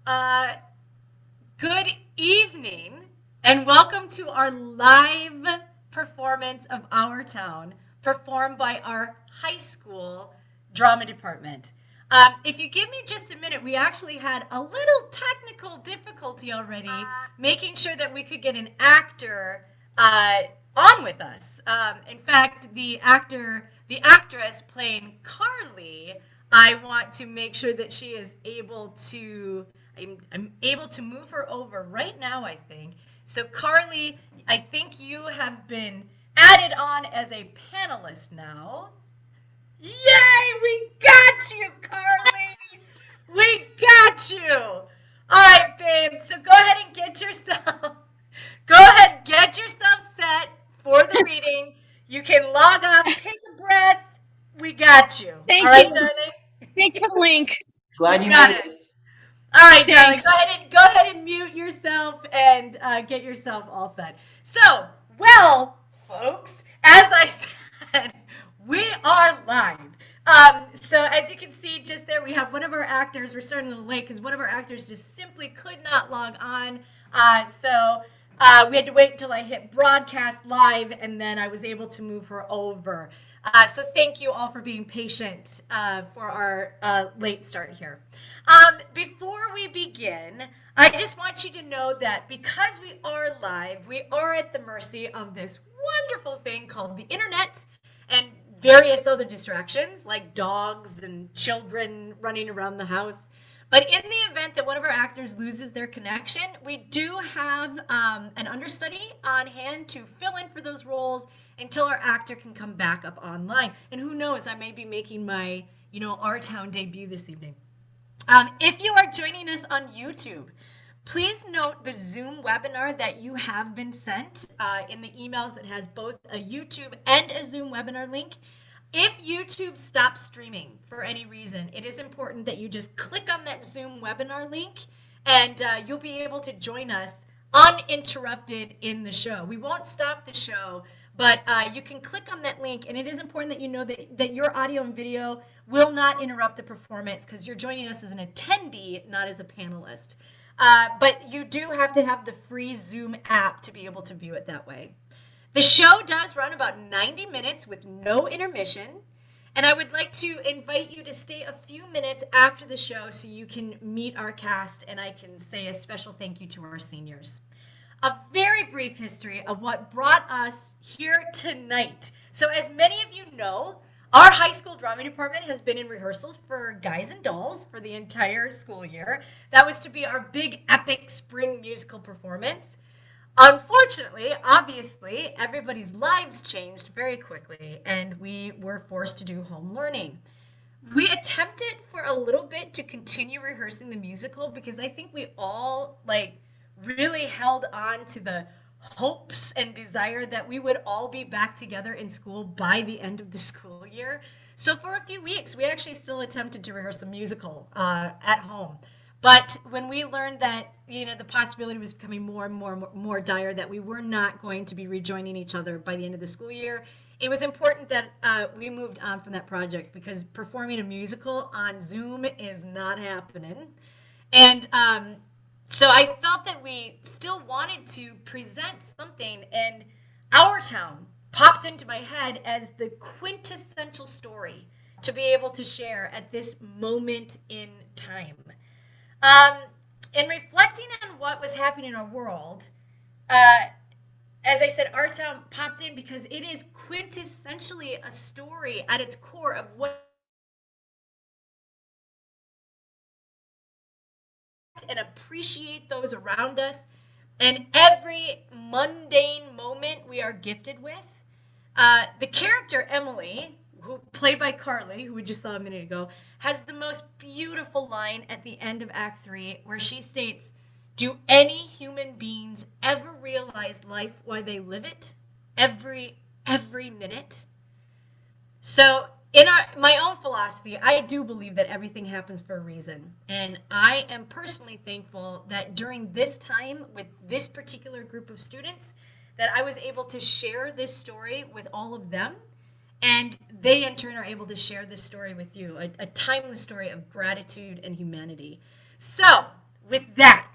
Uh, Good evening, and welcome to our live performance of Our Town, performed by our high school drama department. If you give me just a minute, we actually had a little technical difficulty already, making sure that we could get an actor on with us. In fact, the actress playing Carly, I want to make sure that she is able to. I'm able to move her over right now, I think. So, Carly, I think you have been added on as a panelist now. Yay! We got you, Carly! We got you! All right, babe. So go ahead and get yourself. Go ahead, get yourself set for the reading. You can log off, take a breath. We got you. All Thank right, you. darling. Thank you for the link. We Glad you got made it. it. All right, darling. Thanks. Go ahead and mute yourself and get yourself all set. So, well, folks, as I said, we are live. So as you can see just there, we have one of our actors. We're starting a little late because one of our actors just simply could not log on. So we had to wait until I hit broadcast live, and then I was able to move her over. So thank you all for being patient for our late start here. Before we begin, I just want you to know that because we are live, we are at the mercy of this wonderful thing called the internet and various other distractions like dogs and children running around the house. But in the event that one of our actors loses their connection, we do have an understudy on hand to fill in for those roles until our actor can come back up online. And who knows, I may be making my, Our Town debut this evening. If you are joining us on YouTube, please note the Zoom webinar that you have been sent in the emails that has both a YouTube and a Zoom webinar link. If YouTube stops streaming for any reason, it is important that you just click on that Zoom webinar link and you'll be able to join us uninterrupted in the show. We won't stop the show, but you can click on that link, and it is important that you know that your audio and video will not interrupt the performance because you're joining us as an attendee, not as a panelist. But you do have to have the free Zoom app to be able to view it that way. The show does run about 90 minutes with no intermission, and I would like to invite you to stay a few minutes after the show so you can meet our cast and I can say a special thank you to our seniors. A very brief history of what brought us here tonight. So as many of you know, our high school drama department has been in rehearsals for Guys and Dolls for the entire school year. That was to be our big epic spring musical performance. Unfortunately, obviously, everybody's lives changed very quickly and we were forced to do home learning. We attempted for a little bit to continue rehearsing the musical because I think we all really held on to the hopes and desire that we would all be back together in school by the end of the school year. So for a few weeks, we actually still attempted to rehearse a musical at home. But when we learned that, the possibility was becoming more and more dire, that we were not going to be rejoining each other by the end of the school year, it was important that we moved on from that project because performing a musical on Zoom is not happening. And so I felt that we still wanted to present something, and Our Town popped into my head as the quintessential story to be able to share at this moment in time. Um, in reflecting on what was happening in our world, as I said, Our Town popped in because it is quintessentially a story at its core of what and appreciate those around us and every mundane moment we are gifted with. The character Emily, who played by Carly, who we just saw a minute ago, has the most beautiful line at the end of Act 3 where she states, "Do any human beings ever realize life while they live it? Every minute?" So in my own philosophy, I do believe that everything happens for a reason. And I am personally thankful that during this time with this particular group of students, that I was able to share this story with all of them. And they in turn are able to share this story with you, a timeless story of gratitude and humanity. So with that,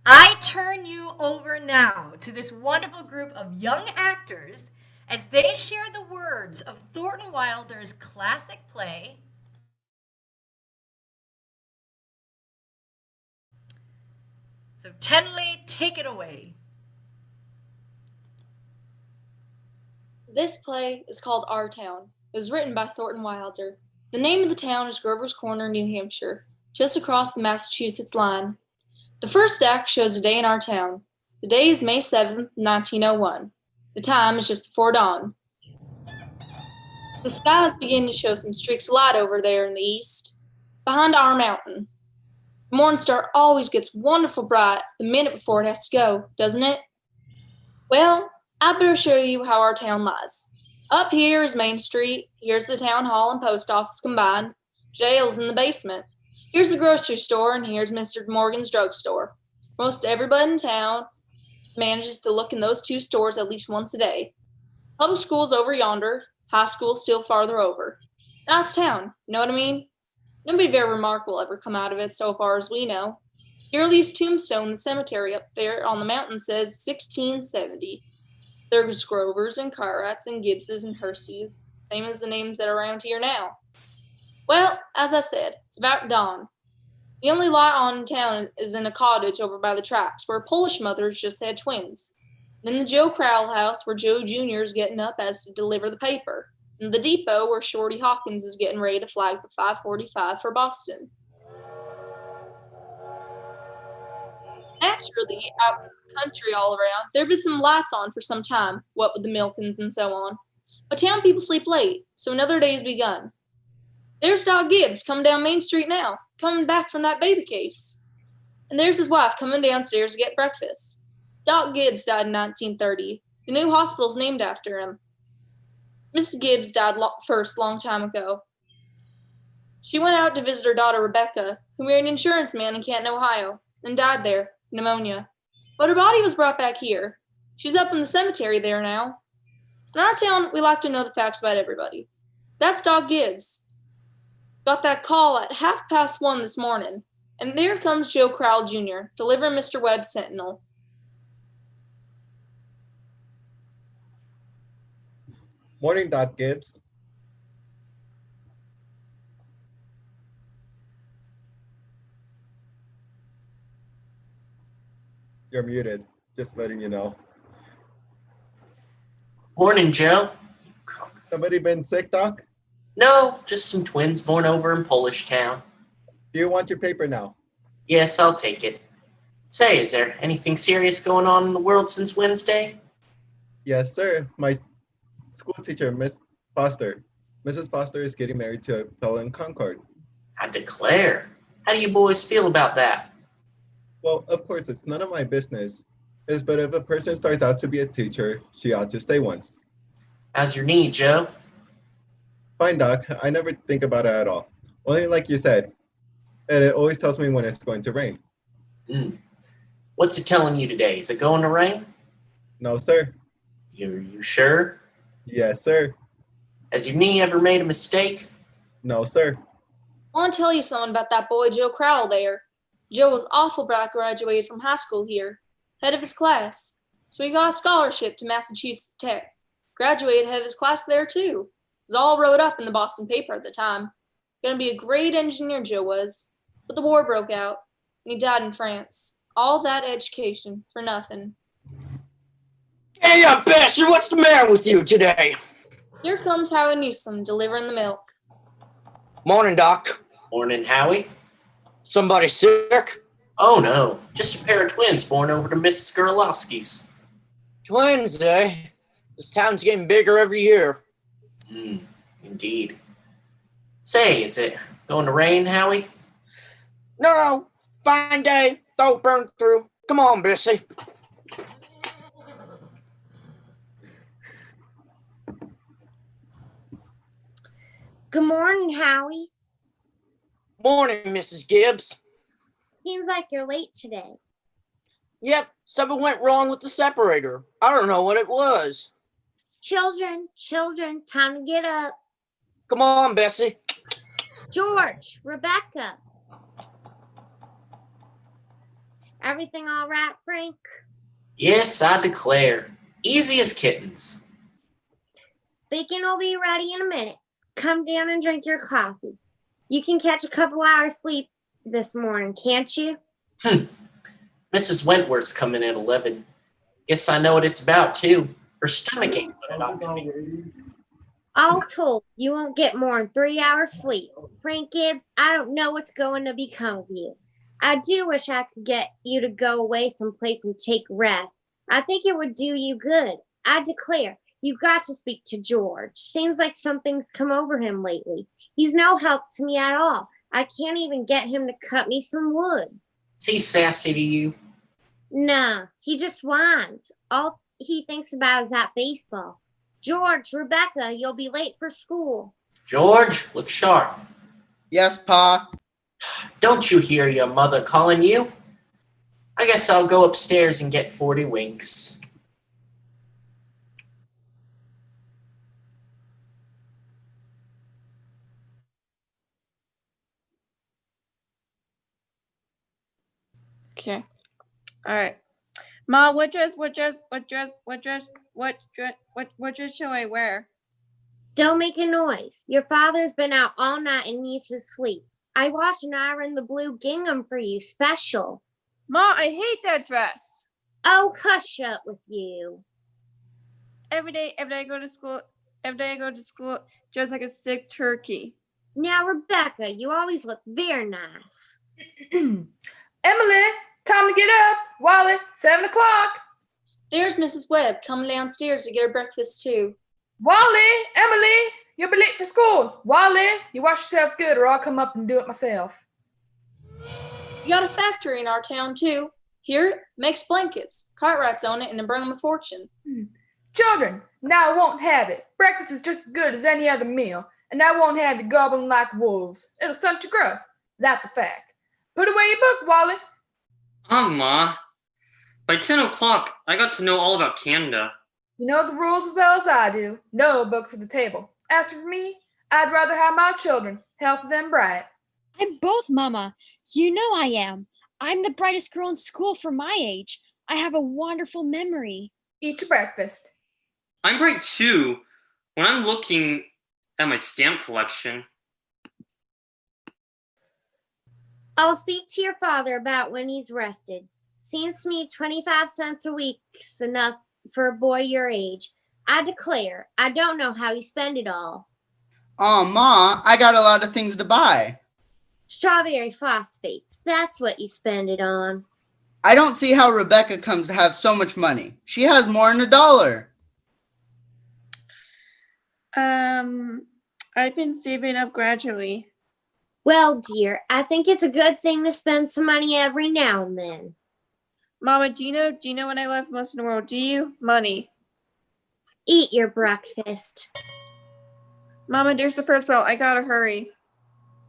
I turn you over now to this wonderful group of young actors as they share the words of Thornton Wilder's classic play, so Tenley, take it away. This play is called Our Town. It was written by Thornton Wilder. The name of the town is Grover's Corner, New Hampshire, just across the Massachusetts line. The first act shows a day in our town. The day is May 7th, 1901. The time is just before dawn. The sky is beginning to show some streaks of light over there in the east, behind our mountain. The morning star always gets wonderful bright the minute before it has to go, doesn't it? Well, I better show you how our town lies. Up here is Main Street. Here's the town hall and post office combined. Jail's in the basement. Here's the grocery store, and here's Mr. Morgan's drugstore. Most everybody in town manages to look in those two stores at least once a day. Public school's over yonder. High school's still farther over. Nice town, you know what I mean? Nobody very remarkable ever come out of it so far as we know. Yearly's tombstone in the cemetery up there on the mountain says 1670. There's Grovers and Carrats and Gibbses and Hurseys, same as the names that are around here now. Well, as I said, it's about dawn. The only light on in town is in a cottage over by the tracks where Polish mothers just had twins. And in the Joe Crowell house where Joe Jr. is getting up as to deliver the paper. And the depot where Shorty Hawkins is getting ready to flag the 5:45 for Boston. Naturally, out in the country all around, there'd been some lights on for some time, what with the milkins and so on. But town people sleep late, so another day's begun. There's Doc Gibbs coming down Main Street now, coming back from that baby case. And there's his wife coming downstairs to get breakfast. Doc Gibbs died in 1930. The new hospital's named after him. Mrs. Gibbs died first long time ago. She went out to visit her daughter Rebecca, who married an insurance man in Canton, Ohio, and died there, pneumonia. But her body was brought back here. She's up in the cemetery there now. In our town, we like to know the facts about everybody. That's Doc Gibbs. Got that call at 1:30 this morning, and there comes Joe Crowell Jr., delivering Mr. Webb's Sentinel. Morning, Doc Gibbs. You're muted, just letting you know. Morning, Joe. Somebody been sick, Doc? No, just some twins born over in Polish Town. Do you want your paper now? Yes, I'll take it. Say, is there anything serious going on in the world since Wednesday? Yes, sir. My school teacher, Mrs. Foster is getting married to a fellow in Concord. I declare. How do you boys feel about that? Well, of course, it's none of my business. But if a person starts out to be a teacher, she ought to stay one. How's your knee, Joe? Fine, Doc. I never think about it at all. Only like you said, and it always tells me when it's going to rain. What's it telling you today? Is it going to rain? No, sir. You sure? Yes, sir. Has your knee ever made a mistake? No, sir. I want to tell you something about that boy Joe Crowell there. Joe was awful bright, graduated from high school here, head of his class. So he got a scholarship to Massachusetts Tech. Graduated head of his class there too. It was all wrote up in the Boston paper at the time. Gonna be a great engineer, Joe was. But the war broke out, and he died in France. All that education for nothing. Hey, bastard, what's the matter with you today? Here comes Howie Newsom delivering the milk. Morning, Doc. Morning, Howie. Somebody sick? Oh, no. Just a pair of twins born over to Mrs. Skurlowski's. Twins, eh? This town's getting bigger every year. Indeed. Say, is it going to rain, Howie? No, fine day. Don't burn through. Come on, Bissy. Good morning, Howie. Morning, Mrs. Gibbs. Seems like you're late today. Yep, something went wrong with the separator. I don't know what it was. Children, time to get up. Come on, Bessie. George, Rebecca. Everything all right, Frank? Yes, I declare. Easy as kittens. Bacon will be ready in a minute. Come down and drink your coffee. You can catch a couple hours sleep this morning, can't you? Mrs. Wentworth's coming at 11. Guess I know what it's about, too. Her stomach ain't put it on me. All told, you won't get more than 3 hours sleep. Frank Gibbs, I don't know what's going to become of you. I do wish I could get you to go away someplace and take rest. I think it would do you good. I declare, you've got to speak to George. Seems like something's come over him lately. He's no help to me at all. I can't even get him to cut me some wood. Is he sassy to you? Nah, he just whines. All he thinks about is that baseball. George, Rebecca, you'll be late for school. George, look sharp. Yes, Pa. Don't you hear your mother calling you? I guess I'll go upstairs and get 40 winks. Okay. All right. Ma, what dress shall I wear? Don't make a noise. Your father's been out all night and needs his sleep. I washed and ironed the blue gingham for you, special. Ma, I hate that dress. Oh, hush up with you. Every day I go to school, just like a sick turkey. Now, Rebecca, you always look very nice. Emily, time to get up. Wally, 7 o'clock. There's Mrs. Webb coming downstairs to get her breakfast too. Wally, Emily, you'll be late for school. Wally, you wash yourself good or I'll come up and do it myself. We got a factory in our town too. Here, makes blankets. Cartwrights own it and they bring them a fortune. Children, now I won't have it. Breakfast is just as good as any other meal, and I won't have you gobbling like wolves. It'll stunt your growth. That's a fact. Put away your book, Wally. Ma. By 10 o'clock, I got to know all about Canada. You know the rules as well as I do. No books at the table. As for me, I'd rather have my children healthy than bright. I'm both, Mama. You know I am. I'm the brightest girl in school for my age. I have a wonderful memory. Eat your breakfast. I'm bright too. When I'm looking at my stamp collection. I'll speak to your father about when he's rested. Seems to me 25 cents a week's enough for a boy your age. I declare, I don't know how you spend it all. Oh, Ma, I got a lot of things to buy. Strawberry phosphates, that's what you spend it on. I don't see how Rebecca comes to have so much money. She has more than $1. I've been saving up gradually. Well, dear, I think it's a good thing to spend some money every now and then. Mama, do you know when I left most of the world? Do you? Money. Eat your breakfast. Mama, there's the first bell. I gotta hurry.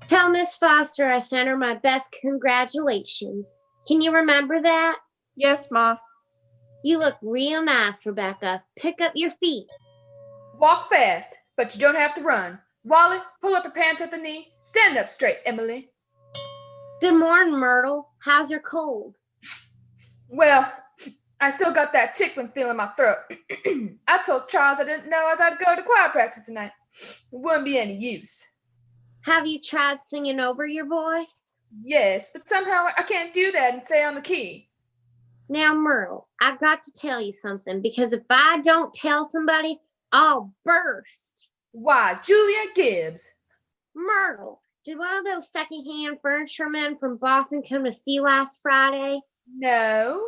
Tell Miss Foster I sent her my best congratulations. Can you remember that? Yes, Ma. You look real nice, Rebecca. Pick up your feet. Walk fast, but you don't have to run. Wally, pull up your pants at the knee. Stand up straight, Emily. Good morning, Myrtle. How's your cold? Well, I still got that tickling feeling in my throat. I told Charles I didn't know as I'd go to choir practice tonight. It wouldn't be any use. Have you tried singing over your voice? Yes, but somehow I can't do that and stay on the key. Now, Myrtle, I've got to tell you something, because if I don't tell somebody, I'll burst. Why, Julia Gibbs. Myrtle, did one of those secondhand furniture men from Boston come to see last Friday? No.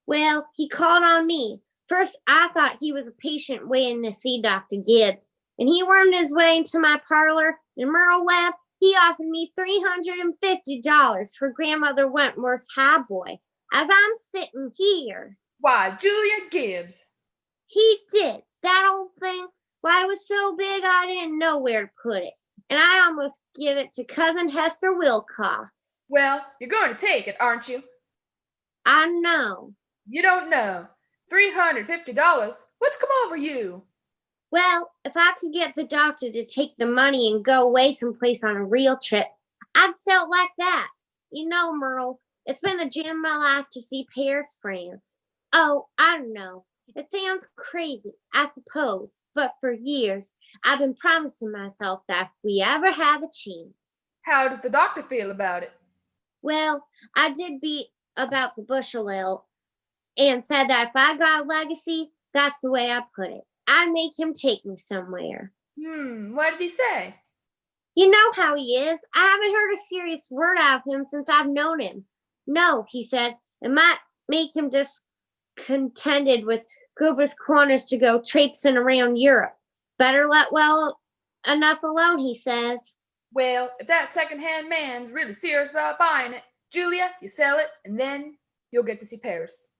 Well, he called on me. First, I thought he was a patient waiting to see Dr. Gibbs, and he wormed his way into my parlor, and Merle Webb, he offered me $350 for Grandmother Wentworth's highboy, as I'm sitting here. Why, Julia Gibbs. He did. That old thing, why, it was so big I didn't know where to put it, and I almost give it to Cousin Hester Wilcox. Well, you're going to take it, aren't you? I know. You don't know. $350? What's come over you? Well, if I could get the doctor to take the money and go away someplace on a real trip, I'd sell it like that. You know, Merle, It's been the jam of my life to see Paris, France. Oh, I don't know. It sounds crazy, I suppose, but for years I've been promising myself that if we ever have a chance. How does the doctor feel about it? Well, I did beat about the bush a little and said that if I got a legacy, that's the way I put it. I'd make him take me somewhere. What did he say? You know how he is. I haven't heard a serious word out of him since I've known him. No, he said, it might make him discontented with Gruber's Corners to go traipsing around Europe. Better let well enough alone, he says. Well, if that second-hand man's really serious about buying it, Julia, you sell it, and then you'll get to see Paris.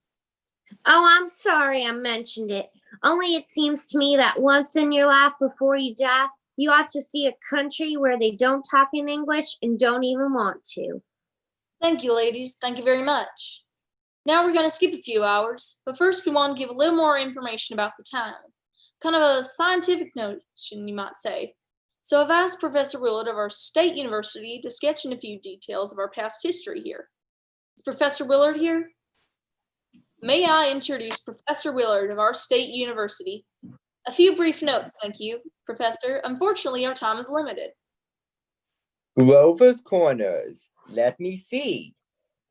Oh, I'm sorry I mentioned it. Only it seems to me that once in your life before you die, you ought to see a country where they don't talk in English and don't even want to. Thank you, ladies. Thank you very much. Now we're going to skip a few hours, but first we want to give a little more information about the town. Kind of a scientific notion, you might say. So I've asked Professor Willard of our state university to sketch in a few details of our past history here. Is Professor Willard here? May I introduce Professor Willard of our state university? A few brief notes, thank you, Professor. Unfortunately, our time is limited. Grover's Corners. Let me see.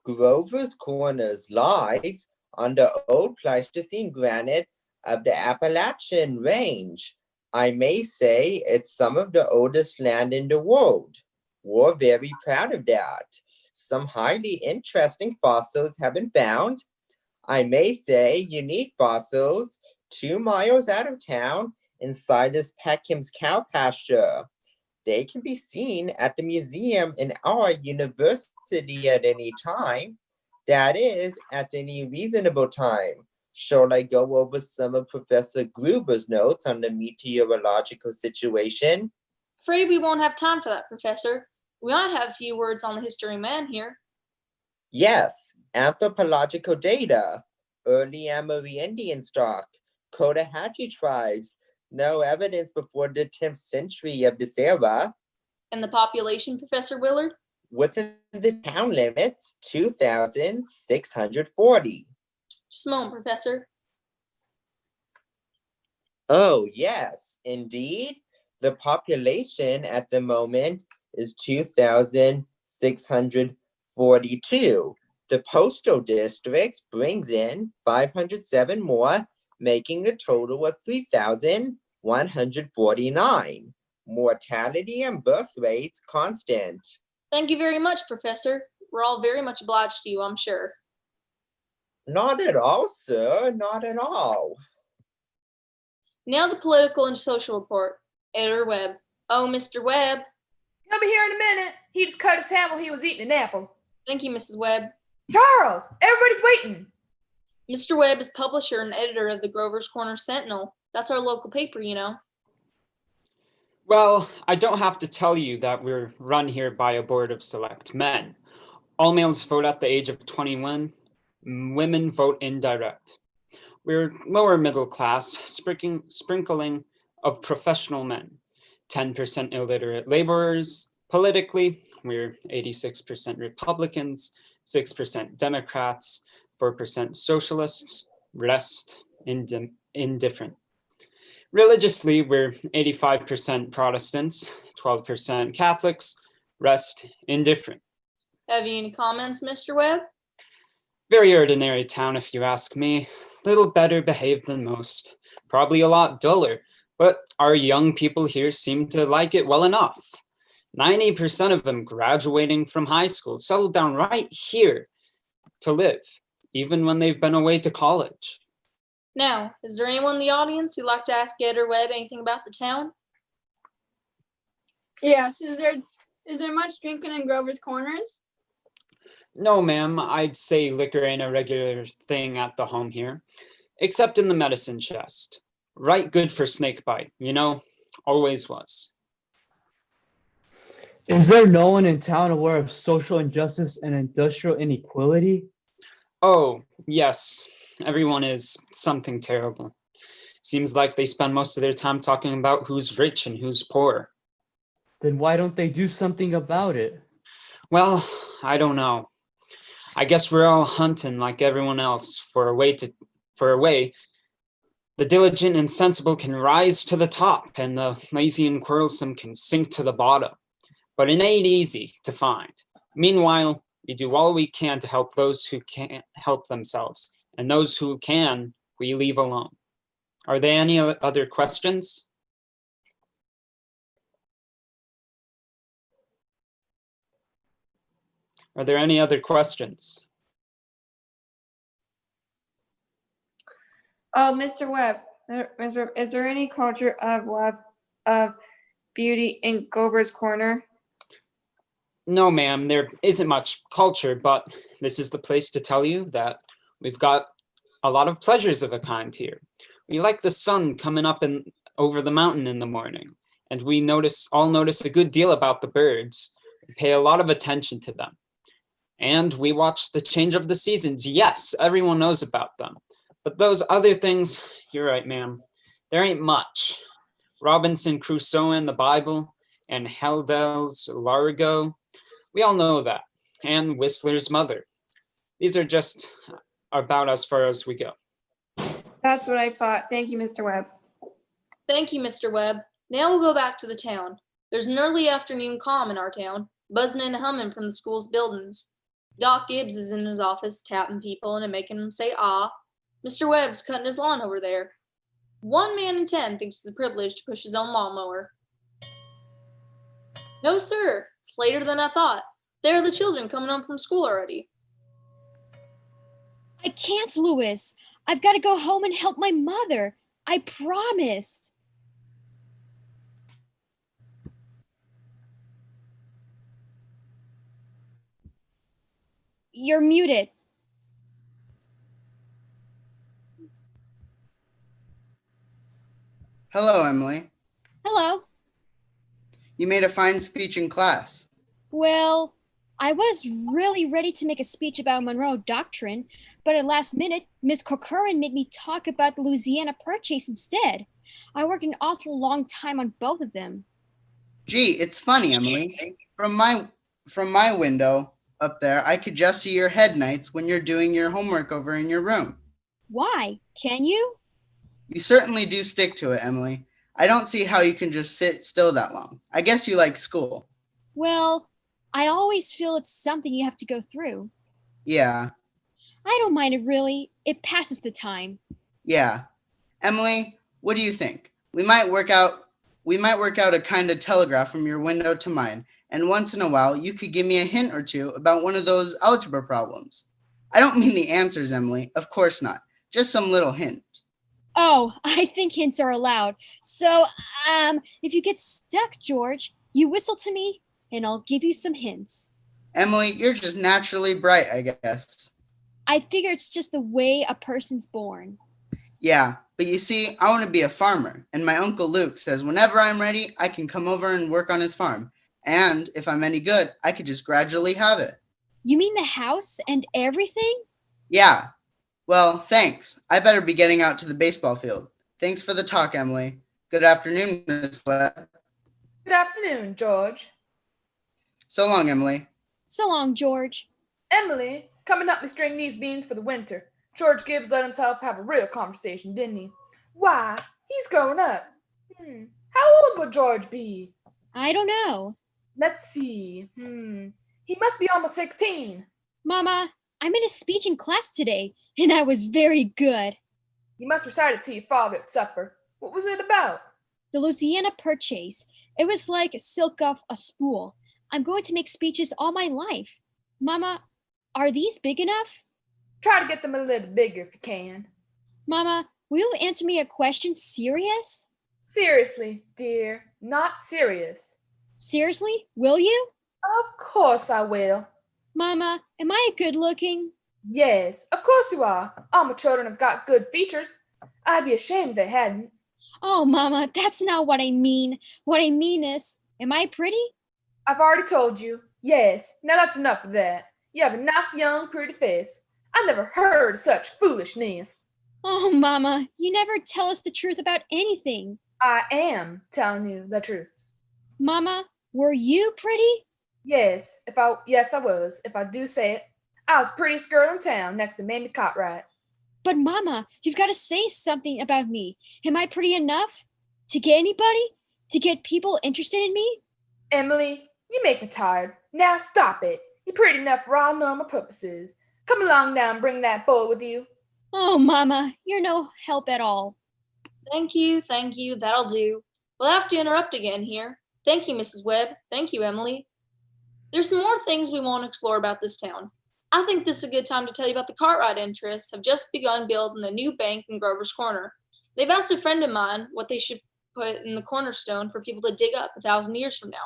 Grover's Corners lies on the old Pleistocene granite of the Appalachian Range. I may say it's some of the oldest land in the world. We're very proud of that. Some highly interesting fossils have been found. I may say unique fossils 2 miles out of town in Silas Peckham's cow pasture. They can be seen at the museum in our university at any time. That is, at any reasonable time. Shall I go over some of Professor Gruber's notes on the meteorological situation? Afraid we won't have time for that, Professor. We might have a few words on the history of man here. Yes, anthropological data. Early Amory Indian stock, Cotahatchee tribes. No evidence before the 10th century of this era. And the population, Professor Willard? Within the town limits, 2,640. Just a moment, Professor. Oh, yes, indeed. The population at the moment is 2,642. The postal district brings in 507 more, making a total of 3,149. Mortality and birth rates constant. Thank you very much, Professor. We're all very much obliged to you, I'm sure. Not at all, sir, not at all. Now the political and social report. Editor Webb. Oh, Mr. Webb. He'll be here in a minute. He just cut his hand while he was eating an apple. Thank you, Mrs. Webb. Charles, everybody's waiting. Mr. Webb is publisher and editor of the Grover's Corner Sentinel. That's our local paper, you know. Well, I don't have to tell you that we're run here by a board of select men. All males vote at the age of 21. Women vote indirect. We're lower middle class, sprinkling of professional men. 10% illiterate laborers. Politically, we're 86% Republicans, 6% Democrats, 4% socialists, rest indifferent. Religiously, we're 85% Protestants, 12% Catholics, rest indifferent. Have you any comments, Mr. Webb? Very ordinary town, if you ask me. Little better behaved than most. Probably a lot duller, but our young people here seem to like it well enough. 90% of them graduating from high school settled down right here to live, even when they've been away to college. Now, is there anyone in the audience who'd like to ask Editor Webb anything about the town? Yes, is there much drinking in Grover's Corners? No, ma'am, I'd say liquor ain't a regular thing at the home here, except in the medicine chest. Right good for snake bite, you know, always was. Is there no one in town aware of social injustice and industrial inequality? Oh, yes, everyone is something terrible. Seems like they spend most of their time talking about who's rich and who's poor. Then why don't they do something about it? Well, I don't know. I guess we're all hunting like everyone else for a way the diligent and sensible can rise to the top, and the lazy and quarrelsome can sink to the bottom. But it ain't easy to find. Meanwhile, we do all we can to help those who can't help themselves, and those who can, we leave alone. Are there any other questions? Are there any other questions? Oh, Mr. Webb, is there any culture of love of beauty in Grover's Corner? No, ma'am, there isn't much culture, but this is the place to tell you that we've got a lot of pleasures of a kind here. We like the sun coming up and over the mountain in the morning, and we all notice a good deal about the birds. We pay a lot of attention to them. And we watch the change of the seasons. Yes, everyone knows about them. But those other things, you're right, ma'am, there ain't much. Robinson Crusoe in the Bible, and Haldel's Largo, we all know that. And Whistler's Mother. These are just about as far as we go. That's what I thought. Thank you, Mr. Webb. Thank you, Mr. Webb. Now we'll go back to the town. There's an early afternoon calm in our town, buzzing and humming from the school's buildings. Doc Gibbs is in his office tapping people and making them say ah. Mr. Webb's cutting his lawn over there. 1 man in 10 thinks it's a privilege to push his own lawnmower. No, sir. It's later than I thought. There are the children coming home from school already. I can't, Louis. I've got to go home and help my mother. I promised. You're muted. Hello, Emily. Hello. You made a fine speech in class. Well, I was really ready to make a speech about Monroe Doctrine, but at last minute, Miss Corcoran made me talk about the Louisiana Purchase instead. I worked an awful long time on both of them. Gee, it's funny, Emily. From my window up there, I could just see your head nights when you're doing your homework over in your room. Why? Can you? You certainly do stick to it, Emily. I don't see how you can just sit still that long. I guess you like school. Well, I always feel it's something you have to go through. Yeah. I don't mind it really. It passes the time. Yeah. Emily, what do you think? We might work out a kind of telegraph from your window to mine, and once in a while you could give me a hint or two about one of those algebra problems. I don't mean the answers, Emily. Of course not. Just some little hint. Oh, I think hints are allowed. So, if you get stuck, George, you whistle to me, and I'll give you some hints. Emily, you're just naturally bright, I guess. I figure it's just the way a person's born. Yeah, but you see, I want to be a farmer, and my Uncle Luke says whenever I'm ready, I can come over and work on his farm. And if I'm any good, I could just gradually have it. You mean the house and everything? Yeah. Well, thanks. I better be getting out to the baseball field. Thanks for the talk, Emily. Good afternoon, Miss Webb. Good afternoon, George. So long, Emily. So long, George. Emily, come and help me string these beans for the winter. George Gibbs let himself have a real conversation, didn't he? Why, he's growing up. How old would George be? I don't know. Let's see. He must be almost 16. Mama, I made a speech in class today, and I was very good. You must recite it to your father at supper. What was it about? The Louisiana Purchase. It was like silk off a spool. I'm going to make speeches all my life. Mama, are these big enough? Try to get them a little bigger if you can. Mama, will you answer me a question serious? Seriously, dear, not serious. Seriously? Will you? Of course I will. Mama, am I good looking? Yes, of course you are. All my children have got good features. I'd be ashamed if they hadn't. Oh, Mama, that's not what I mean. What I mean is, am I pretty? I've already told you. Yes, now that's enough of that. You have a nice young pretty face. I never heard of such foolishness. Oh, Mama, you never tell us the truth about anything. I am telling you the truth. Mama, were you pretty? Yes, I was. If I do say it, I was the prettiest girl in town next to Mamie Cartwright. But Mama, you've got to say something about me. Am I pretty enough? To get anybody? To get people interested in me? Emily, you make me tired. Now stop it. You're pretty enough for all normal purposes. Come along now and bring that boy with you. Oh, Mama, you're no help at all. Thank you, that'll do. We'll have to interrupt again here. Thank you, Mrs. Webb. Thank you, Emily. There's some more things we want to explore about this town. I think this is a good time to tell you about the Cartwright interests have just begun building a new bank in Grover's Corner. They've asked a friend of mine what they should put in the cornerstone for people to dig up 1,000 years from now.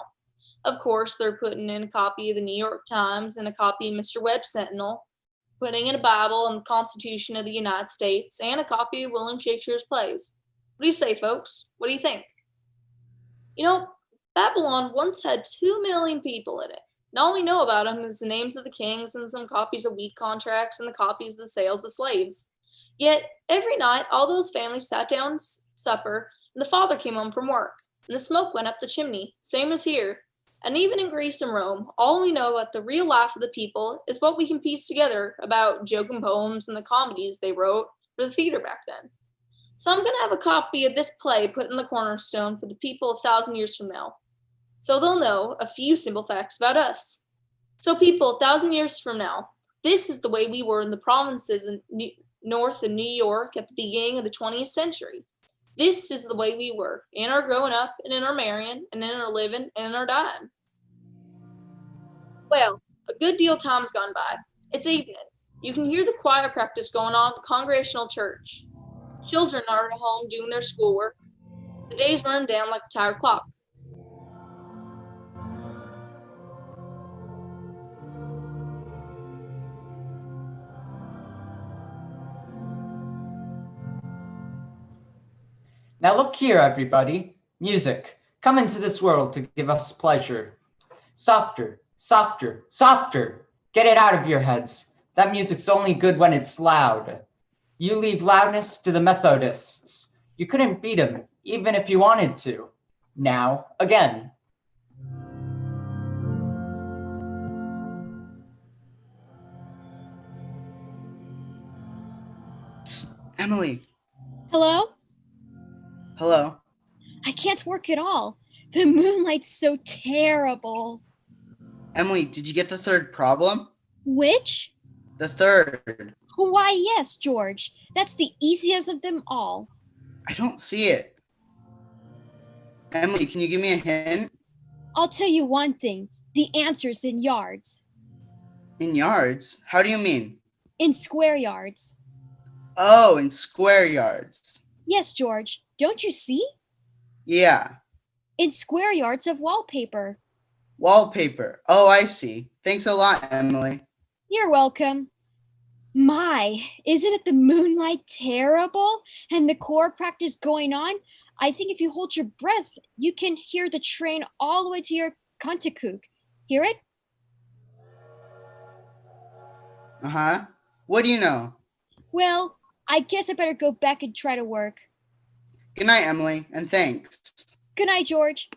Of course, they're putting in a copy of the New York Times and a copy of Mr. Webb's Sentinel, putting in a Bible and the Constitution of the United States, and a copy of William Shakespeare's plays. What do you say, folks? What do you think? You know, Babylon once had 2 million people in it. And all we know about them is the names of the kings and some copies of wheat contracts and the copies of the sales of slaves. Yet, every night, all those families sat down to supper, and the father came home from work, and the smoke went up the chimney, same as here. And even in Greece and Rome, all we know about the real life of the people is what we can piece together about joking poems and the comedies they wrote for the theater back then. So I'm going to have a copy of this play put in the cornerstone for the people 1,000 years from now, so they'll know a few simple facts about us. So people 1,000 years from now, this is the way we were in the provinces in north of New York at the beginning of the 20th century. This is the way we were in our growing up and in our marrying and in our living and in our dying. Well, a good deal of time's gone by. It's evening. You can hear the choir practice going on at the Congregational Church. Children are at home doing their schoolwork. The day's run down like a tired clock. Now look here, everybody. Music. Come into this world to give us pleasure. Softer, softer, softer. Get it out of your heads. That music's only good when it's loud. You leave loudness to the Methodists. You couldn't beat them, even if you wanted to. Now, again. Psst, Emily. Hello? Hello. I can't work at all. The moonlight's so terrible. Emily, did you get the third problem? Which? The third. Why, yes, George. That's the easiest of them all. I don't see it. Emily, can you give me a hint? I'll tell you one thing. The answer's in yards. In yards? How do you mean? In square yards. Oh, in square yards. Yes, George. Don't you see? Yeah. In square yards of wallpaper. Wallpaper. Oh, I see. Thanks a lot, Emily. You're welcome. My, isn't it the moonlight terrible? And the choir practice going on? I think if you hold your breath, you can hear the train all the way to your Contacooc. Hear it? Uh-huh. What do you know? Well, I guess I better go back and try to work. Good night, Emily, and thanks. Good night, George.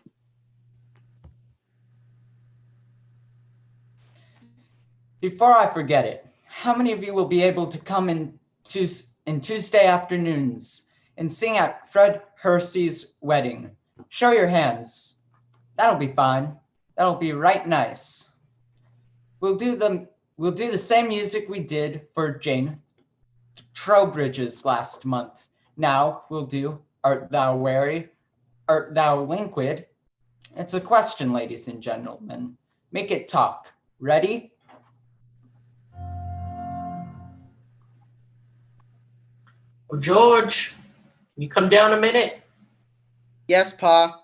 Before I forget it, how many of you will be able to come in Tuesday afternoons and sing at Fred Hersey's wedding? Show your hands. That'll be fine. That'll be right nice. We'll do the same music we did for Jane Trowbridge's last month. Now we'll do Art Thou Weary? Art Thou Linquid? It's a question, ladies and gentlemen. Make it talk. Ready? Oh, George, can you come down a minute? Yes, Pa.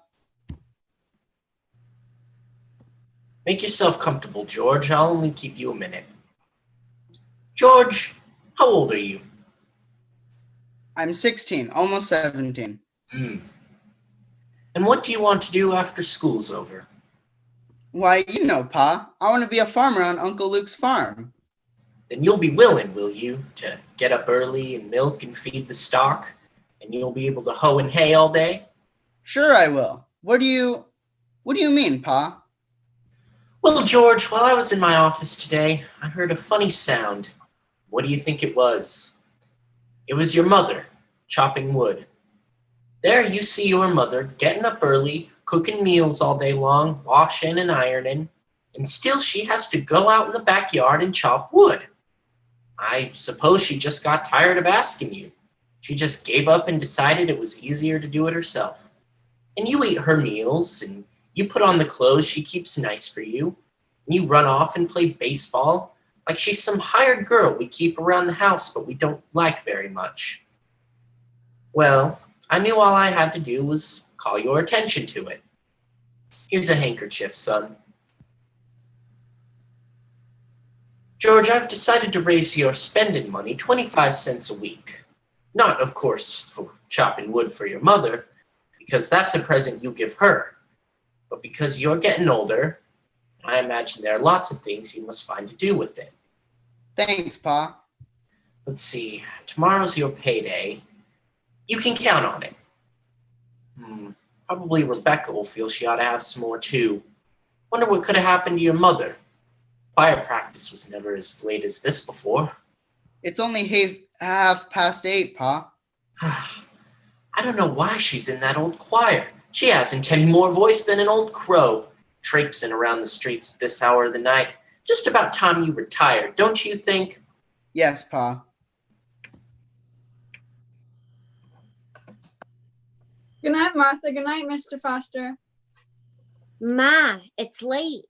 Make yourself comfortable, George. I'll only keep you a minute. George, how old are you? I'm 16, almost 17. And what do you want to do after school's over? Why, you know, Pa, I want to be a farmer on Uncle Luke's farm. Then you'll be willing, will you, to get up early and milk and feed the stock, and you'll be able to hoe and hay all day? Sure I will. What do you mean, Pa? Well, George, while I was in my office today, I heard a funny sound. What do you think it was? It was your mother, chopping wood. There you see your mother getting up early, cooking meals all day long, washing and ironing, and still she has to go out in the backyard and chop wood. I suppose she just got tired of asking you. She just gave up and decided it was easier to do it herself. And you eat her meals, and you put on the clothes she keeps nice for you, and you run off and play baseball like she's some hired girl we keep around the house but we don't like very much. Well, I knew all I had to do was call your attention to it. Here's a handkerchief, son. George, I've decided to raise your spending money 25 cents a week. Not, of course, for chopping wood for your mother, because that's a present you give her, but because you're getting older, I imagine there are lots of things you must find to do with it. Thanks, Pa. Let's see, tomorrow's your payday. You can count on it. Probably Rebecca will feel she ought to have some more too. Wonder what could have happened to your mother. Choir practice was never as late as this before. It's only 8:30, Pa. I don't know why she's in that old choir. She hasn't any more voice than an old crow, traipsing around the streets at this hour of the night. Just about time you retired, don't you think? Yes, Pa. Good night, Martha. Good night, Mr. Foster. Ma, it's late.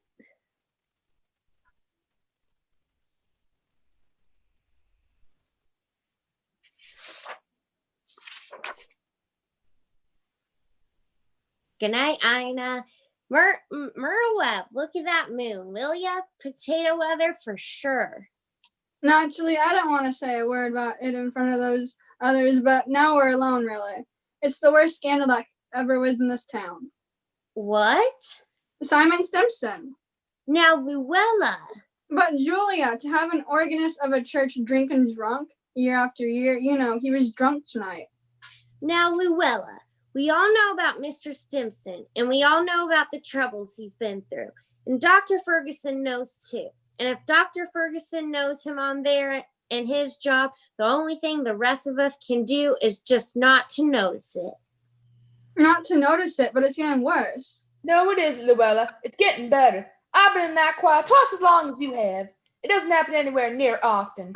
Good night, Ina. Merle, look at that moon, will ya? Potato weather for sure. Naturally, I don't want to say a word about it in front of those others, but now we're alone, really. It's the worst scandal that ever was in this town. What? Simon Stimson. Now, Luella. But Julia, to have an organist of a church drinking drunk year after year, he was drunk tonight. Now, Luella, we all know about Mr. Stimson, and we all know about the troubles he's been through. And Dr. Ferguson knows too. And if Dr. Ferguson knows him on there and his job, the only thing the rest of us can do is just not to notice it. Not to notice it, but it's getting worse. No, it isn't, Luella. It's getting better. I've been in that choir twice as long as you have. It doesn't happen anywhere near often.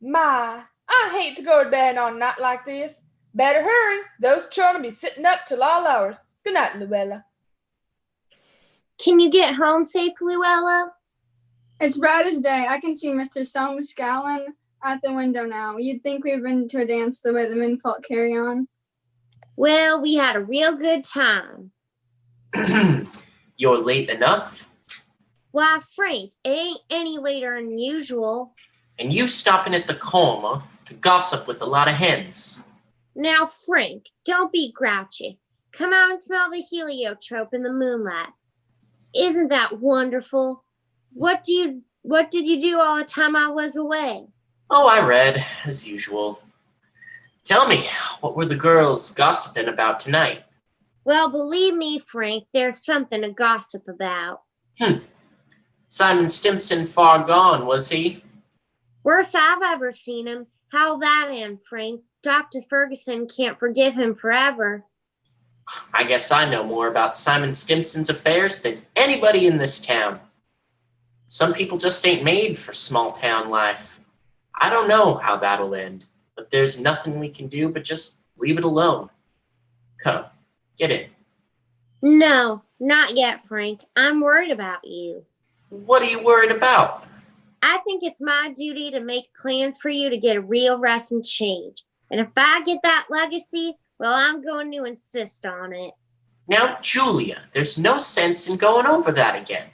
My, I hate to go to bed on a night like this. Better hurry. Those children be sitting up till all hours. Good night, Luella. Can you get home safe, Luella? It's bright as day. I can see Mr. Stone scowling at the window now. You'd think we've been to a dance the way the menfolk carry on. Well, we had a real good time. You're late enough? Why, Frank, it ain't any later than usual. And you stopping at the coma to gossip with a lot of hens. Now, Frank, don't be grouchy. Come out and smell the heliotrope in the moonlight. Isn't that wonderful? What did you do all the time I was away? Oh, I read, as usual. Tell me, what were the girls gossiping about tonight? Well, believe me, Frank, there's something to gossip about. Simon Stimson far gone, was he? Worst I've ever seen him. How'll that end, Frank? Dr. Ferguson can't forgive him forever. I guess I know more about Simon Stimson's affairs than anybody in this town. Some people just ain't made for small town life. I don't know how that'll end, but there's nothing we can do but just leave it alone. Come, get in. No, not yet, Frank. I'm worried about you. What are you worried about? I think it's my duty to make plans for you to get a real rest and change. And if I get that legacy, well, I'm going to insist on it. Now, Julia, there's no sense in going over that again.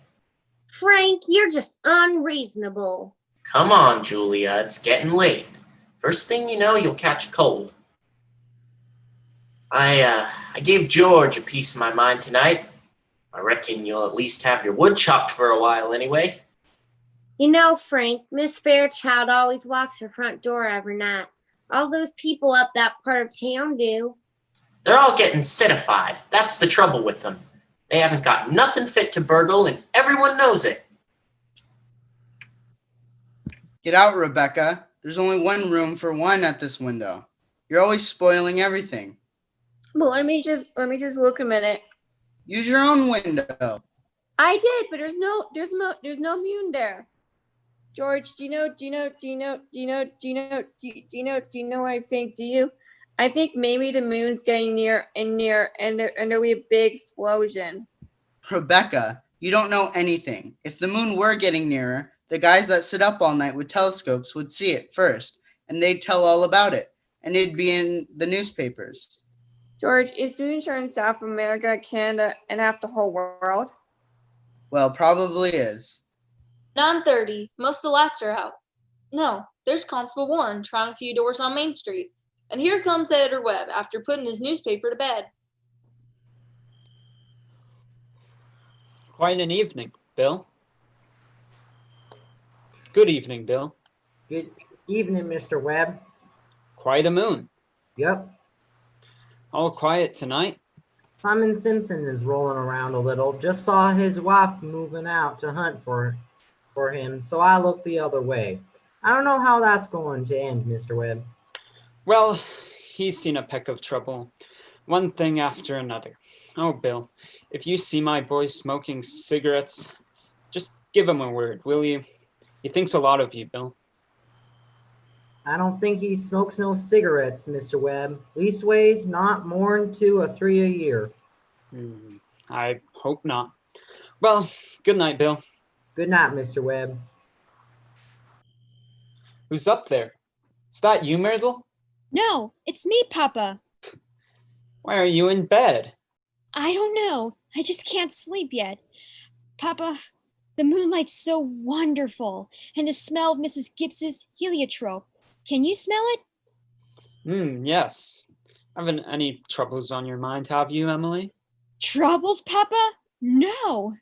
Frank, you're just unreasonable. Come on, Julia, it's getting late. First thing you know, you'll catch a cold. I gave George a piece of my mind tonight. I reckon you'll at least have your wood chopped for a while anyway. You know, Frank, Miss Fairchild always locks her front door every night. All those people up that part of town do. They're all getting citified. That's the trouble with them. They haven't got nothing fit to burgle, and everyone knows it. Get out, Rebecca. There's only one room for one at this window. You're always spoiling everything. Well, let me just look a minute. Use your own window. I did, but there's no moon there. George, do you know what I think? Do you? I think maybe the moon's getting near, and there'll be a big explosion. Rebecca, you don't know anything. If the moon were getting nearer, the guys that sit up all night with telescopes would see it first, and they'd tell all about it, and it'd be in the newspapers. George, is the moon showing South America, Canada, and half the whole world? Well, probably is. 9:30. Most of the lights are out. No, there's Constable Warren trying a few doors on Main Street. And here comes Editor Webb after putting his newspaper to bed. Quite an evening, Bill. Good evening, Bill. Good evening, Mr. Webb. Quite a moon. Yep. All quiet tonight? Simon Simpson is rolling around a little. Just saw his wife moving out to hunt for him, so I looked the other way. I don't know how that's going to end, Mr. Webb. Well, he's seen a peck of trouble. One thing after another. Oh, Bill, if you see my boy smoking cigarettes, just give him a word, will you? He thinks a lot of you, Bill. I don't think he smokes no cigarettes, Mr. Webb. Leastways, not more'n 2 or 3 a year. I hope not. Well, good night, Bill. Good night, Mr. Webb. Who's up there? Is that you, Myrtle? No, it's me, Papa. Why are you in bed? I don't know. I just can't sleep yet. Papa, the moonlight's so wonderful, and the smell of Mrs. Gibbs's heliotrope. Can you smell it? Yes. Haven't any troubles on your mind, have you, Emily? Troubles, Papa? No.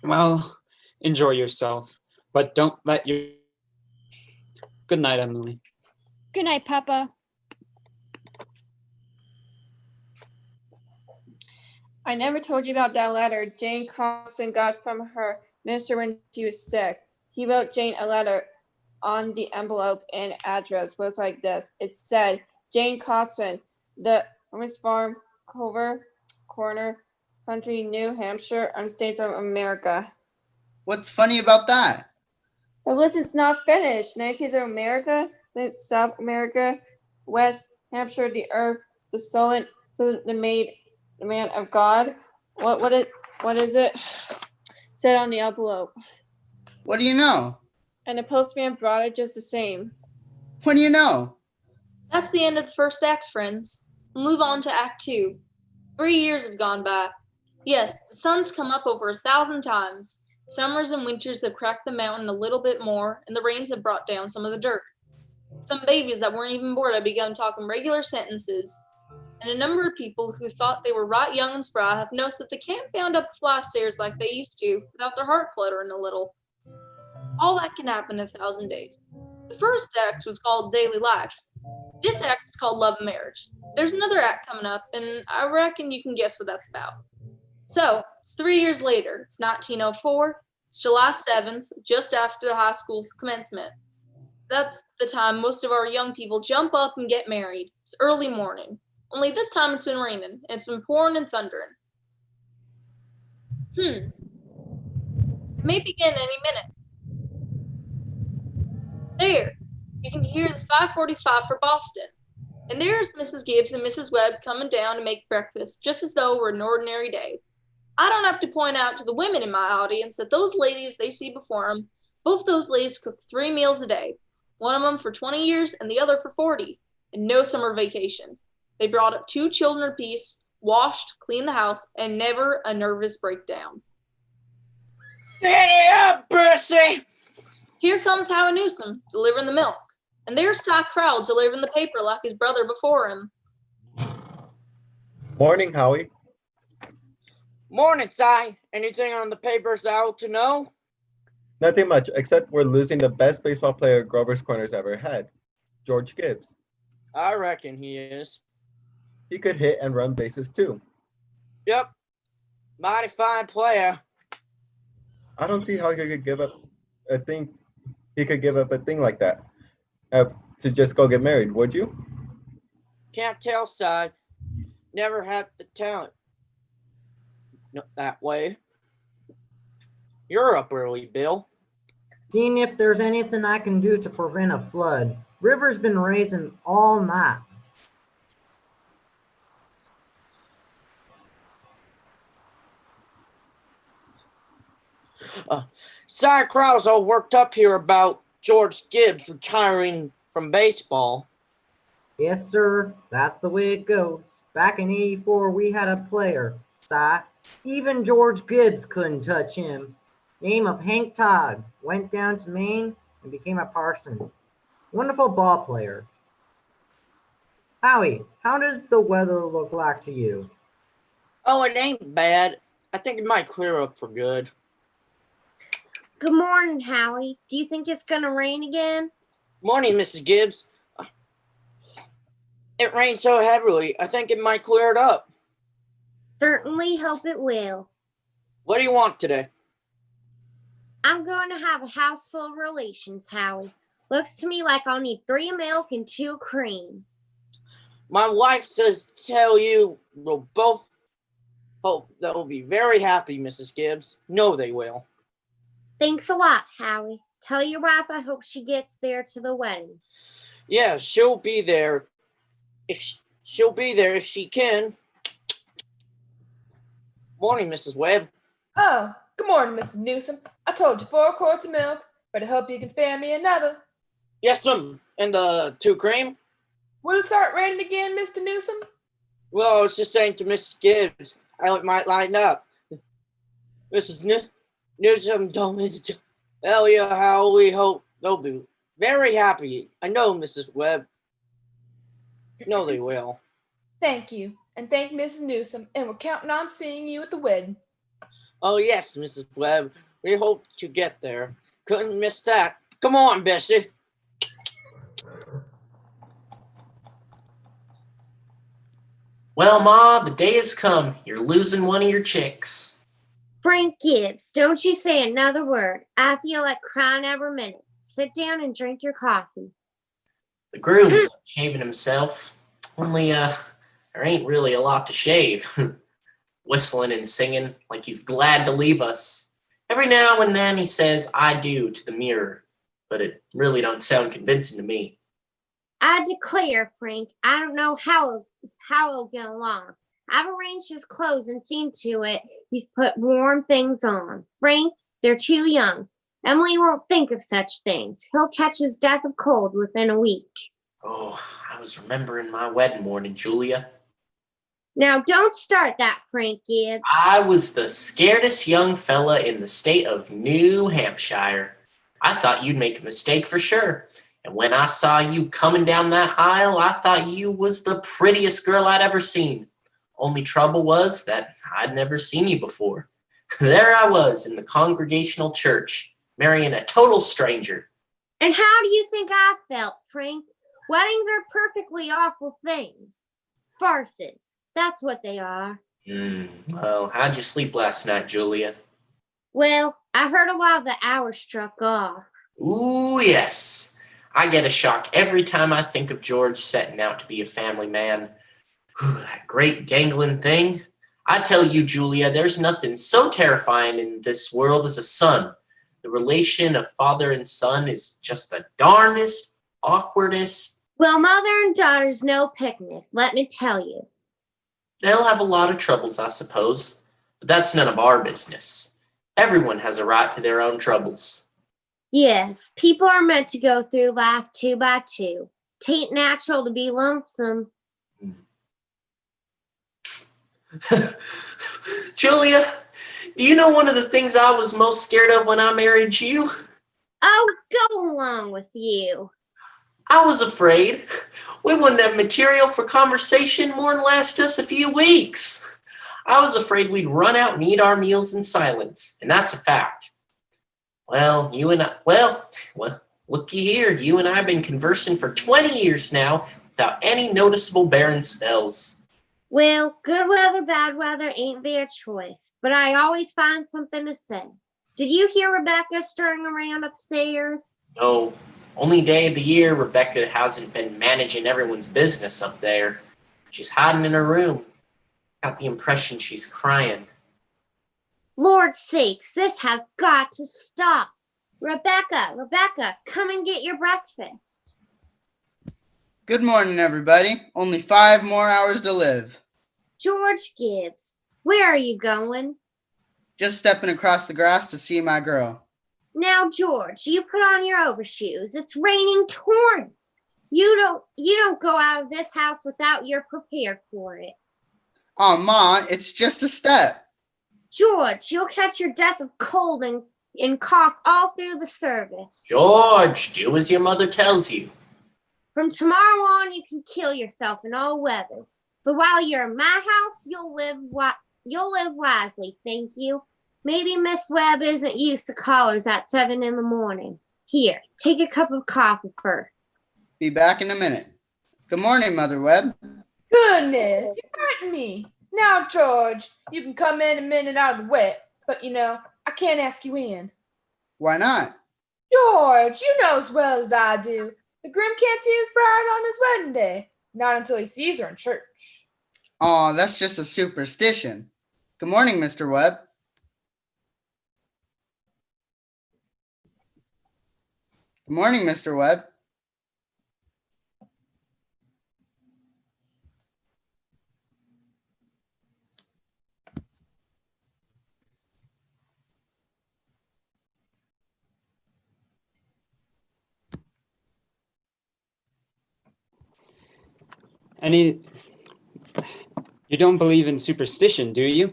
Well, enjoy yourself, but don't let your... Good night, Emily. Good night, Papa. I never told you about that letter Jane Carlson got from her minister when she was sick. He wrote Jane a letter. On the envelope and address was like this. It said, Jane Carlson, the Farmers Farm, Culver Corner, Country, New Hampshire, States of America. What's funny about that? But listen, it's not finished. United States of America, South America, West Hampshire, the earth, the soul, the maid, the man of God. What is it? Said on the envelope. What do you know? And the postman brought it just the same. What do you know? That's the end of the first act, friends. We'll move on to Act 2. 3 years have gone by. Yes, the sun's come up over 1,000 times. Summers and winters have cracked the mountain a little bit more, and the rains have brought down some of the dirt. Some babies that weren't even born have begun talking regular sentences. And a number of people who thought they were right young and spry have noticed that they can't bound up the fly stairs like they used to without their heart fluttering a little. All that can happen in 1,000 days. The first act was called Daily Life. This act is called Love and Marriage. There's another act coming up, and I reckon you can guess what that's about. So, it's 3 years later. It's 1904. It's July 7th, just after the high school's commencement. That's the time most of our young people jump up and get married. It's early morning. Only this time it's been raining, and it's been pouring and thundering. It may begin any minute. There, you can hear the 5:45 for Boston. And there's Mrs. Gibbs and Mrs. Webb coming down to make breakfast, just as though it were an ordinary day. I don't have to point out to the women in my audience that those ladies they see before them, both those ladies cook 3 meals a day, one of them for 20 years and the other for 40, and no summer vacation. They brought up 2 children apiece, washed, cleaned the house, and never a nervous breakdown. Giddy up, Percy! Here comes Howie Newsom, delivering the milk. And there's Ty Crowell delivering the paper like his brother before him. Morning, Howie. Morning, Cy. Anything on the papers I ought to know? Nothing much, except we're losing the best baseball player Grover's Corners ever had, George Gibbs. I reckon he is. He could hit and run bases too. Yep. Mighty fine player. I don't see how he could give up a thing. He could give up a thing like that to just go get married. Would you? Can't tell, side. Never had the talent. Not that way. You're up early, Bill. Seeing if there's anything I can do to prevent a flood. River's been raising all night. Side crowd's all worked up here about George Gibbs retiring from baseball. Yes, sir. That's the way it goes. Back in '84, we had a player, Si. Even George Gibbs couldn't touch him. Name of Hank Todd. Went down to Maine and became a parson. Wonderful ball player. Howie, how does the weather look like to you? Oh, it ain't bad. I think it might clear up for good. Good morning, Howie. Do you think it's gonna rain again? Morning, Mrs. Gibbs. It rained so heavily, I think it might clear it up. Certainly hope it will. What do you want today? I'm going to have a house full of relations, Howie. Looks to me like I'll need 3 milk and 2 cream. My wife says tell you we'll both hope they'll be very happy, Mrs. Gibbs. No, they will. Thanks a lot, Howie. Tell your wife I hope she gets there to the wedding. Yeah, she'll be there. She'll be there if she can. Morning, Mrs. Webb. Oh, good morning, Mr. Newsom. I told you 4 quarts of milk, but I hope you can spare me another. Yes, and the 2 cream? Will it start raining again, Mr. Newsom? Well, I was just saying to Mrs. Gibbs, how it might lighten up. Mrs. Newsom told me to tell you how we hope they'll be very happy. I know, Mrs. Webb. No, they will. Thank you, and thank Mrs. Newsom, and we're counting on seeing you at the wedding. Oh, yes, Mrs. Webb. We hope to get there. Couldn't miss that. Come on, Bessie. Well, Ma, the day has come. You're losing one of your chicks. Frank Gibbs, don't you say another word. I feel like crying every minute. Sit down and drink your coffee. The groom's shaving himself. Only, there ain't really a lot to shave. Whistling and singing like he's glad to leave us. Every now and then he says, I do, to the mirror. But it really don't sound convincing to me. I declare, Frank, I don't know how he'll get along. I've arranged his clothes and seen to it he's put warm things on. Frank, they're too young. Emily won't think of such things. He'll catch his death of cold within a week. Oh, I was remembering my wedding morning, Julia. Now, don't start that, Frank Gibbs. I was the scaredest young fella in the state of New Hampshire. I thought you'd make a mistake for sure. And when I saw you coming down that aisle, I thought you was the prettiest girl I'd ever seen. Only trouble was that I'd never seen you before. There I was in the Congregational Church, marrying a total stranger. And how do you think I felt, Frank? Weddings are perfectly awful things. Farces. That's what they are. Well, how'd you sleep last night, Julia? Well, I heard a while the hour struck off. Ooh, yes. I get a shock every time I think of George setting out to be a family man. That great gangling thing. I tell you, Julia, there's nothing so terrifying in this world as a son. The relation of father and son is just the darnest, awkwardest. Well, mother and daughter's no picnic, let me tell you. They'll have a lot of troubles, I suppose, but that's none of our business. Everyone has a right to their own troubles. Yes, people are meant to go through life 2 by 2. 'Tain't natural to be lonesome. Julia, do you know one of the things I was most scared of when I married you? Oh, go along with you. I was afraid we wouldn't have material for conversation more than last us a few weeks. I was afraid we'd run out and eat our meals in silence, and that's a fact. Well, looky here. You and I have been conversing for 20 years now without any noticeable barren spells. Well, good weather, bad weather ain't their choice, but I always find something to say. Did you hear Rebecca stirring around upstairs? No, only day of the year Rebecca hasn't been managing everyone's business up there. She's hiding in her room. Got the impression she's crying. Lord sakes, this has got to stop. Rebecca, come and get your breakfast. Good morning, everybody. Only 5 more hours to live. George Gibbs, where are you going? Just stepping across the grass to see my girl. Now, George, you put on your overshoes. It's raining torrents. You don't go out of this house without you're prepared for it. Oh, Ma, it's just a step. George, you'll catch your death of cold and cough all through the service. George, do as your mother tells you. From tomorrow on, you can kill yourself in all weathers. But while you're in my house, you'll live wisely, thank you. Maybe Miss Webb isn't used to callers at 7 in the morning. Here, take a cup of coffee first. Be back in a minute. Good morning, Mother Webb. Goodness, you're hurting me. Now, George, you can come in a minute out of the wet, but I can't ask you in. Why not? George, you know as well as I do. The groom can't see his bride on his wedding day. Not until he sees her in church. Oh, that's just a superstition. Good morning, Mr. Webb. Good morning, Mr. Webb. You don't believe in superstition, do you?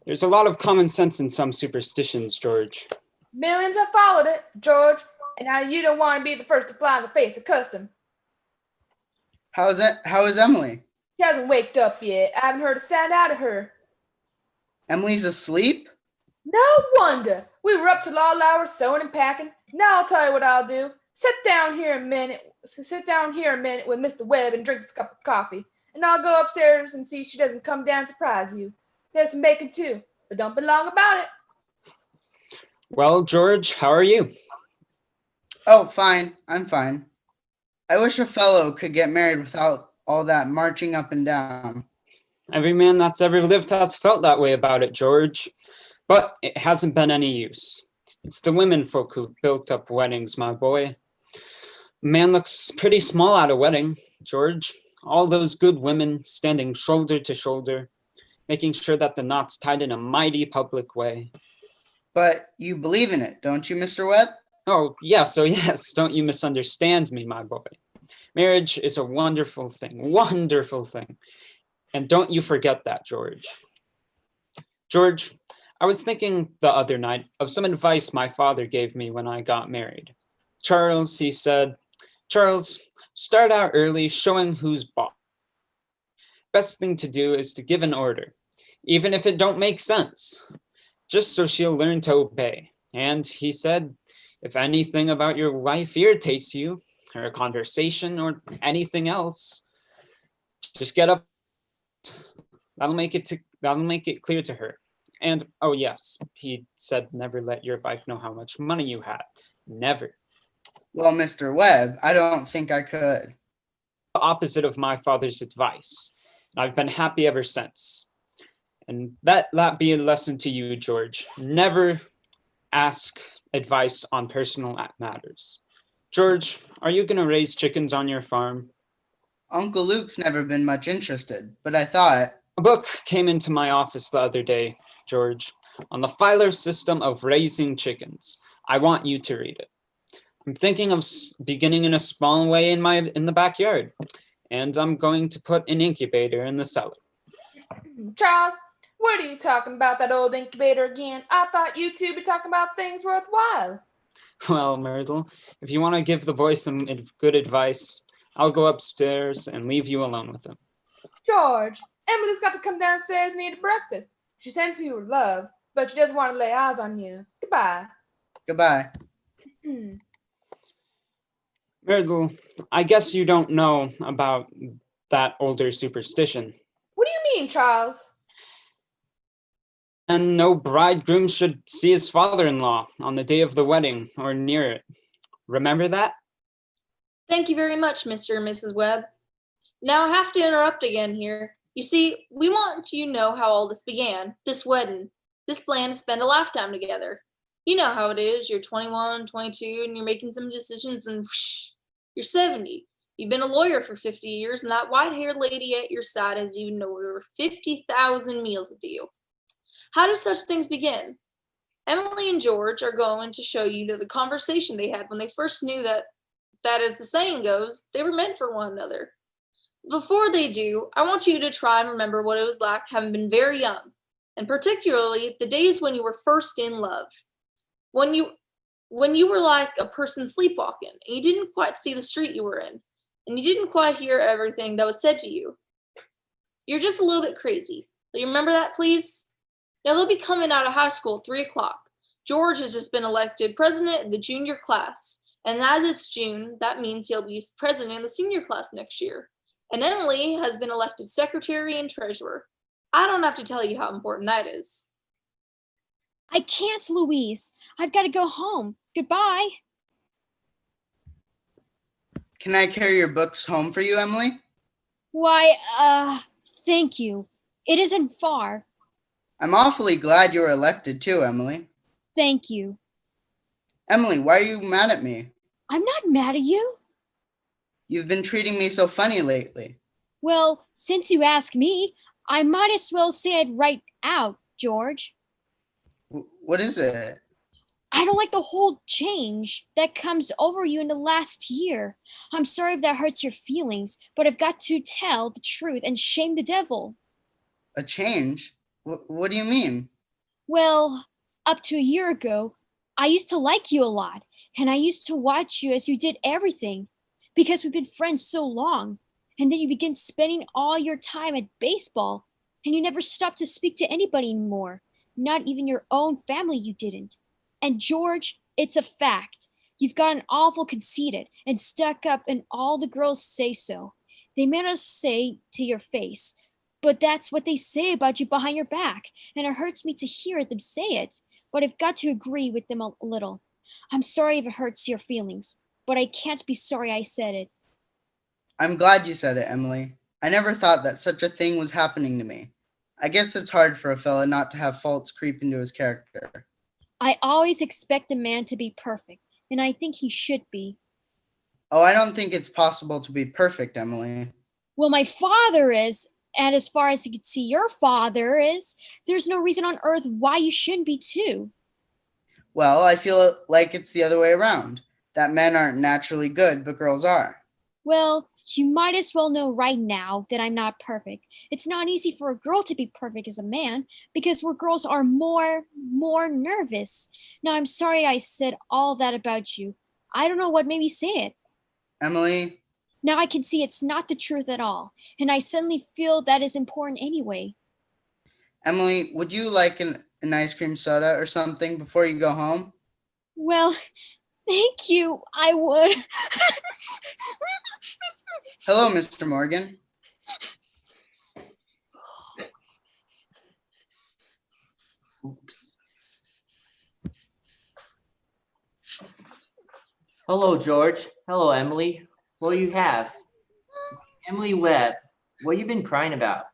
There's a lot of common sense in some superstitions, George. Millions have followed it, George, and now you don't want to be the first to fly in the face of custom. How is Emily? She hasn't waked up yet. I haven't heard a sound out of her. Emily's asleep? No wonder. We were up till all hours sewing and packing. Now I'll tell you what I'll do. Sit down here a minute with Mr. Webb and drink this cup of coffee. And I'll go upstairs and see if she doesn't come down and surprise you. There's some bacon too, but don't be long about it. Well, George, how are you? Oh, fine. I'm fine. I wish a fellow could get married without all that marching up and down. Every man that's ever lived has felt that way about it, George. But it hasn't been any use. It's the women folk who've built up weddings, my boy. A man looks pretty small at a wedding, George. All those good women standing shoulder to shoulder, making sure that the knot's tied in a mighty public way. But you believe in it, don't you, Mr. Webb? Oh, yes, don't you misunderstand me, my boy. Marriage is a wonderful thing, wonderful thing. And don't you forget that, George. George, I was thinking the other night of some advice my father gave me when I got married. Charles, he said, Charles, start out early showing who's boss. Best thing to do is to give an order, even if it don't make sense, just so she'll learn to obey. And he said, if anything about your wife irritates you, her conversation or anything else, just get up. That'll make it clear to her. And oh yes, he said never let your wife know how much money you had. Never. Well, Mr. Webb, I don't think I could. The opposite of my father's advice. I've been happy ever since. And that be a lesson to you, George. Never ask advice on personal matters. George, are you going to raise chickens on your farm? Uncle Luke's never been much interested, but I thought... A book came into my office the other day, George, on the Filer system of raising chickens. I want you to read it. I'm thinking of beginning in a small way in the backyard, and I'm going to put an incubator in the cellar. Charles, what are you talking about, that old incubator again? I thought you two be talking about things worthwhile. Well, Myrtle, if you want to give the boy some good advice, I'll go upstairs and leave you alone with him. George, Emily's got to come downstairs and eat breakfast. She sends you her love, but she doesn't want to lay eyes on you. Goodbye. Goodbye. Myrtle, I guess you don't know about that older superstition. What do you mean, Charles? And no bridegroom should see his father-in-law on the day of the wedding or near it. Remember that? Thank you very much, Mr. and Mrs. Webb. Now I have to interrupt again here. You see, we want you to know how all this began, this wedding, this plan to spend a lifetime together. You know how it is. You're 21, 22, and you're making some decisions, and whoosh, you're 70. You've been a lawyer for 50 years, and that white-haired lady at your side has eaten over 50,000 meals with you. How do such things begin? Emily and George are going to show you the conversation they had when they first knew that, as the saying goes, they were meant for one another. Before they do, I want you to try and remember what it was like having been very young, and particularly the days when you were first in love. When you were like a person sleepwalking, and you didn't quite see the street you were in, and you didn't quite hear everything that was said to you. You're just a little bit crazy. Do you remember that, please? Now they'll be coming out of high school at 3 o'clock. George has just been elected president of the junior class, and as it's June, that means he'll be president of the senior class next year. And Emily has been elected secretary and treasurer. I don't have to tell you how important that is. I can't, Louise. I've got to go home. Goodbye. Can I carry your books home for you, Emily? Why, thank you. It isn't far. I'm awfully glad you were elected too, Emily. Thank you. Emily, why are you mad at me? I'm not mad at you. You've been treating me so funny lately. Well, since you ask me, I might as well say it right out, George. What is it? I don't like the whole change that comes over you in the last year. I'm sorry if that hurts your feelings, but I've got to tell the truth and shame the devil. A change? What do you mean? Well, up to a year ago, I used to like you a lot, and I used to watch you as you did everything, because we've been friends so long. And then you begin spending all your time at baseball, and you never stopped to speak to anybody anymore. Not even your own family you didn't. And George, it's a fact. You've gotten awful conceited and stuck up, and all the girls say so. They may not say to your face, but that's what they say about you behind your back, and it hurts me to hear them say it, but I've got to agree with them a little. I'm sorry if it hurts your feelings, but I can't be sorry I said it. I'm glad you said it, Emily. I never thought that such a thing was happening to me. I guess it's hard for a fella not to have faults creep into his character. I always expect a man to be perfect, and I think he should be. Oh, I don't think it's possible to be perfect, Emily. Well, my father is, and as far as you can see your father is, there's no reason on earth why you shouldn't be too. Well, I feel like it's the other way around, that men aren't naturally good, but girls are. Well, you might as well know right now that I'm not perfect. It's not easy for a girl to be perfect as a man, because we're girls are more nervous. Now, I'm sorry I said all that about you. I don't know what made me say it. Emily? Now I can see it's not the truth at all, and I suddenly feel that is important anyway. Emily, would you like an ice cream soda or something before you go home? Well, thank you, I would. Hello, Mr. Morgan. Oops. Hello, George. Hello, Emily. What do you have? Emily Webb, what you been crying about?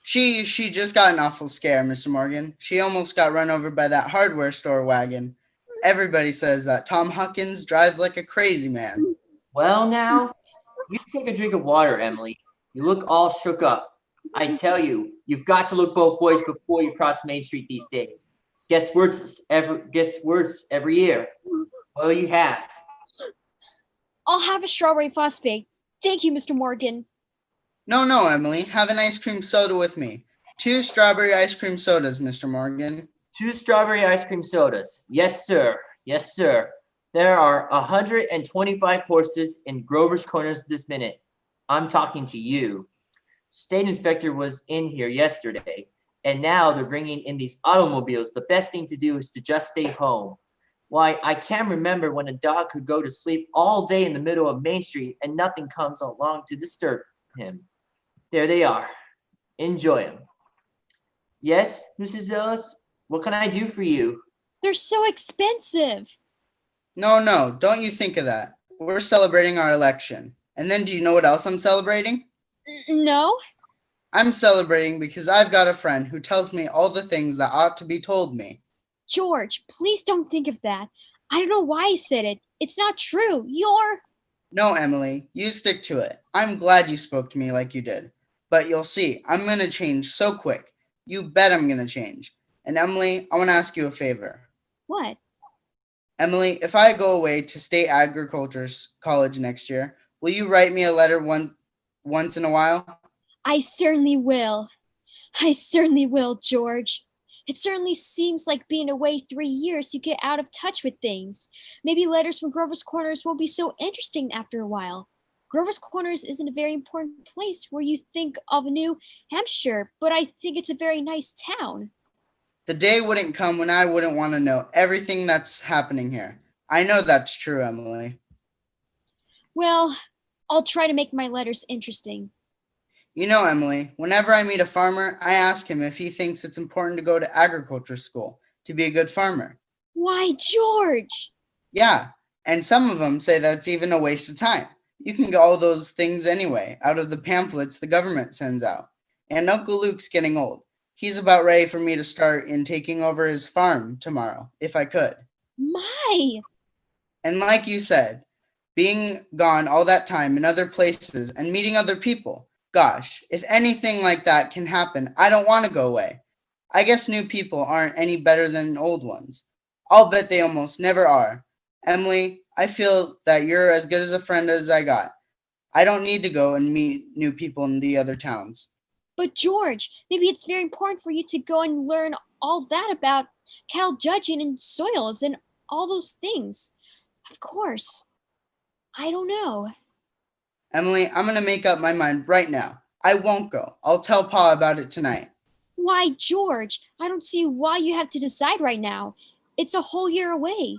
She just got an awful scare, Mr. Morgan. She almost got run over by that hardware store wagon. Everybody says that Tom Huckins drives like a crazy man. Well, now, you take a drink of water, Emily. You look all shook up. I tell you, you've got to look both ways before you cross Main Street these days. Guess words every year. What do you have? I'll have a strawberry phosphate. Thank you, Mr. Morgan. No, Emily. Have an ice cream soda with me. 2 strawberry ice cream sodas, Mr. Morgan. 2 strawberry ice cream sodas. Yes, sir. Yes, sir. There are 125 horses in Grover's Corners this minute. I'm talking to you. State inspector was in here yesterday, And now they're bringing in these automobiles. The best thing to do is to just stay home. Why, I can't remember when a dog could go to sleep all day in the middle of Main Street and nothing comes along to disturb him. There they are. Enjoy them. Yes, Mrs. Ellis? What can I do for you? They're so expensive. No, don't you think of that. We're celebrating our election. And then do you know what else I'm celebrating? No? I'm celebrating because I've got a friend who tells me all the things that ought to be told me. George, please don't think of that. I don't know why I said it. It's not true. You're... No, Emily, you stick to it. I'm glad you spoke to me like you did. But you'll see, I'm going to change so quick. You bet I'm going to change. And Emily, I want to ask you a favor. What? Emily, if I go away to State Agriculture College next year, will you write me a letter once in a while? I certainly will. I certainly will, George. It certainly seems like being away 3 years, you get out of touch with things. Maybe letters from Grover's Corners won't be so interesting after a while. Grover's Corners isn't a very important place where you think of New Hampshire, but I think it's a very nice town. The day wouldn't come when I wouldn't want to know everything that's happening here. I know that's true, Emily. Well, I'll try to make my letters interesting. You know, Emily, whenever I meet a farmer, I ask him if he thinks it's important to go to agriculture school to be a good farmer. Why, George? Yeah, and some of them say that's even a waste of time. You can get all those things anyway, out of the pamphlets the government sends out. And Uncle Luke's getting old. He's about ready for me to start in taking over his farm tomorrow, if I could. My! And like you said, being gone all that time in other places and meeting other people, gosh, if anything like that can happen, I don't want to go away. I guess new people aren't any better than old ones. I'll bet they almost never are. Emily, I feel that you're as good as a friend as I got. I don't need to go and meet new people in the other towns. But George, maybe it's very important for you to go and learn all that about cattle judging and soils and all those things. Of course. I don't know. Emily, I'm going to make up my mind right now. I won't go. I'll tell Pa about it tonight. Why, George? I don't see why you have to decide right now. It's a whole year away.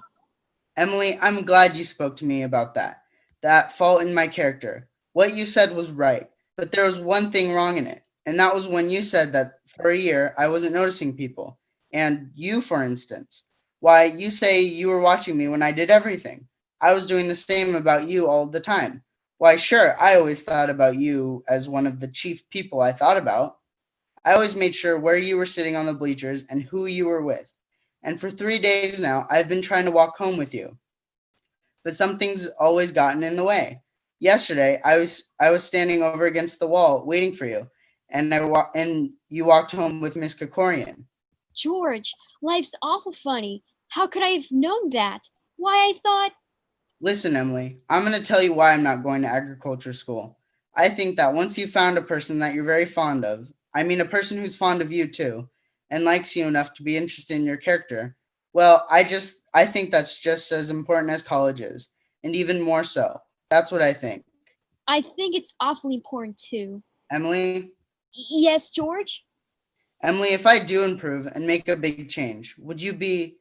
Emily, I'm glad you spoke to me about that fault in my character. What you said was right, but there was one thing wrong in it, and that was when you said that for a year I wasn't noticing people. And you, for instance. Why, you say you were watching me when I did everything. I was doing the same about you all the time. Why, sure, I always thought about you as one of the chief people I thought about. I always made sure where you were sitting on the bleachers and who you were with. And for 3 days now, I've been trying to walk home with you. But something's always gotten in the way. Yesterday, I was standing over against the wall waiting for you, and you walked home with Miss Kokorian. George, life's awful funny. How could I have known that? Why, I thought... Listen, Emily, I'm going to tell you why I'm not going to agriculture school. I think that once you've found a person that you're very fond of, I mean a person who's fond of you too, and likes you enough to be interested in your character, well, I think that's just as important as college is, and even more so. That's what I think. I think it's awfully important too. Emily? Yes, George? Emily, if I do improve and make a big change, could you be...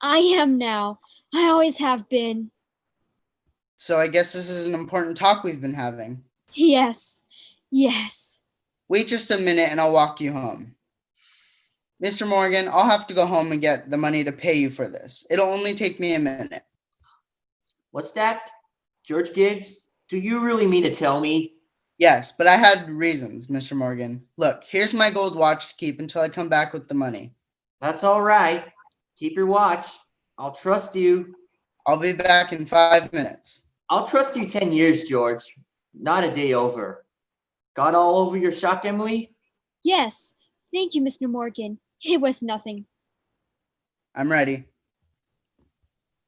I am now. I always have been. So I guess this is an important talk we've been having. Yes. Wait just a minute and I'll walk you home. Mr. Morgan, I'll have to go home and get the money to pay you for this. It'll only take me a minute. What's that? George Gibbs? Do you really mean to tell me? Yes, but I had reasons, Mr. Morgan. Look, here's my gold watch to keep until I come back with the money. That's all right. Keep your watch. I'll trust you. I'll be back in 5 minutes. I'll trust you 10 years, George. Not a day over. Got all over your shock, Emily? Yes. Thank you, Mr. Morgan. It was nothing. I'm ready.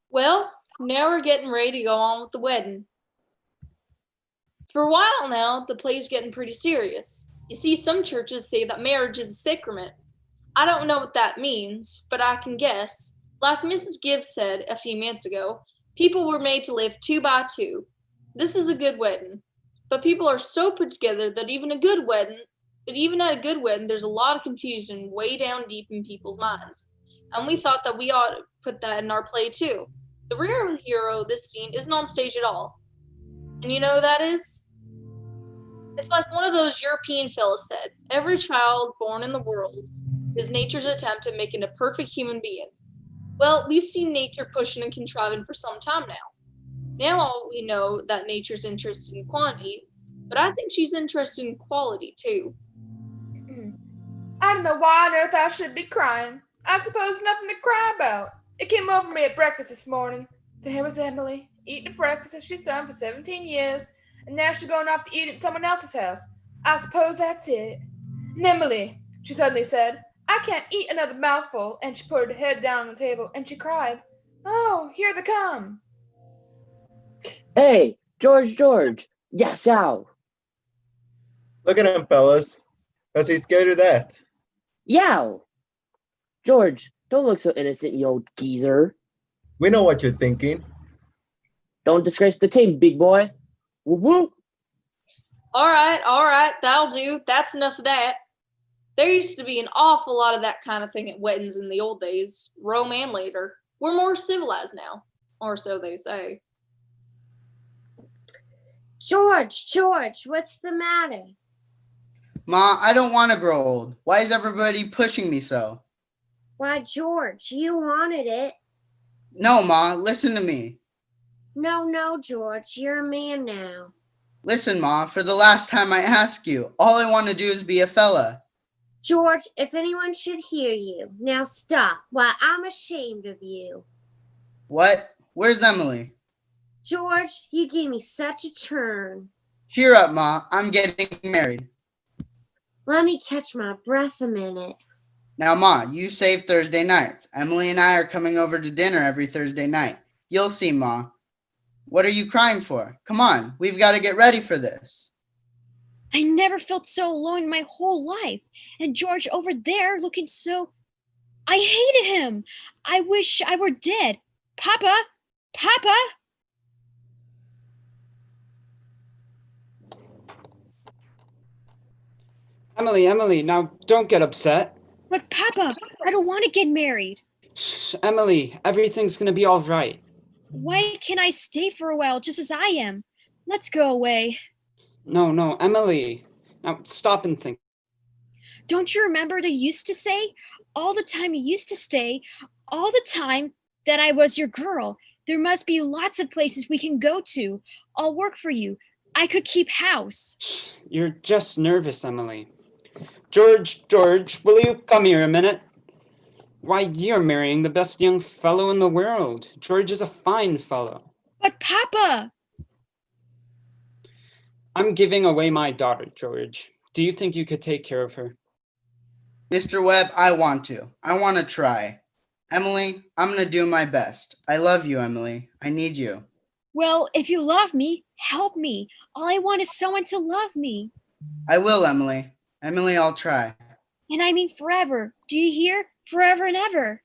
Well, now we're getting ready to go on with the wedding. For a while now, the play's getting pretty serious. You see, some churches say that marriage is a sacrament. I don't know what that means, but I can guess. Like Mrs. Gibbs said a few minutes ago, people were made to live 2 by 2. This is a good wedding. But people are so put together that even at a good wedding, there's a lot of confusion way down deep in people's minds. And we thought that we ought to put that in our play too. The real hero of this scene isn't on stage at all. And you know who that is? It's like one of those European fellas said, every child born in the world is nature's attempt at making a perfect human being. Well, we've seen nature pushing and contriving for some time now. Now we know that nature's interested in quantity, but I think she's interested in quality too. I don't know why on earth I should be crying. I suppose nothing to cry about. It came over me at breakfast this morning. There was Emily, eating a breakfast that she's done for 17 years, and now she's going off to eat at someone else's house. I suppose that's it. And Emily, she suddenly said, I can't eat another mouthful, and she put her head down on the table, and she cried, Oh, here they come. Hey, George. Yes, ow. Look at him, fellas. Is he scared to death? Yow. George, don't look so innocent, you old geezer. We know what you're thinking. Don't disgrace the team, big boy. Whoop whoop. All right, that'll do. That's enough of that. There used to be an awful lot of that kind of thing at weddings in the old days, Rome and later. We're more civilized now, or so they say. George, what's the matter? Ma, I don't want to grow old. Why is everybody pushing me so? Why, George, you wanted it. No, Ma, listen to me. No, George, you're a man now. Listen, Ma, for the last time I ask you, all I want to do is be a fella. George, if anyone should hear you, now stop. Why, I'm ashamed of you. What? Where's Emily? George, you gave me such a turn. Cheer up, Ma. I'm getting married. Let me catch my breath a minute. Now, Ma, you save Thursday nights. Emily and I are coming over to dinner every Thursday night. You'll see, Ma. What are you crying for? Come on, we've got to get ready for this. I never felt so alone in my whole life. And George over there looking so... I hated him. I wish I were dead. Papa! Emily, now don't get upset. But Papa, I don't want to get married. Shh, Emily, everything's gonna be all right. Why can't I stay for a while just as I am? Let's go away. No, Emily. Now stop and think. Don't you remember they used to say, all the time you used to stay, all the time that I was your girl? There must be lots of places we can go to. I'll work for you. I could keep house. You're just nervous, Emily. George, will you come here a minute? Why, you're marrying the best young fellow in the world. George is a fine fellow. But Papa! I'm giving away my daughter, George. Do you think you could take care of her? Mr. Webb, I want to. I want to try. Emily, I'm going to do my best. I love you, Emily. I need you. Well, if you love me, help me. All I want is someone to love me. I will, Emily. Emily, I'll try. And I mean forever. Do you hear? Forever and ever.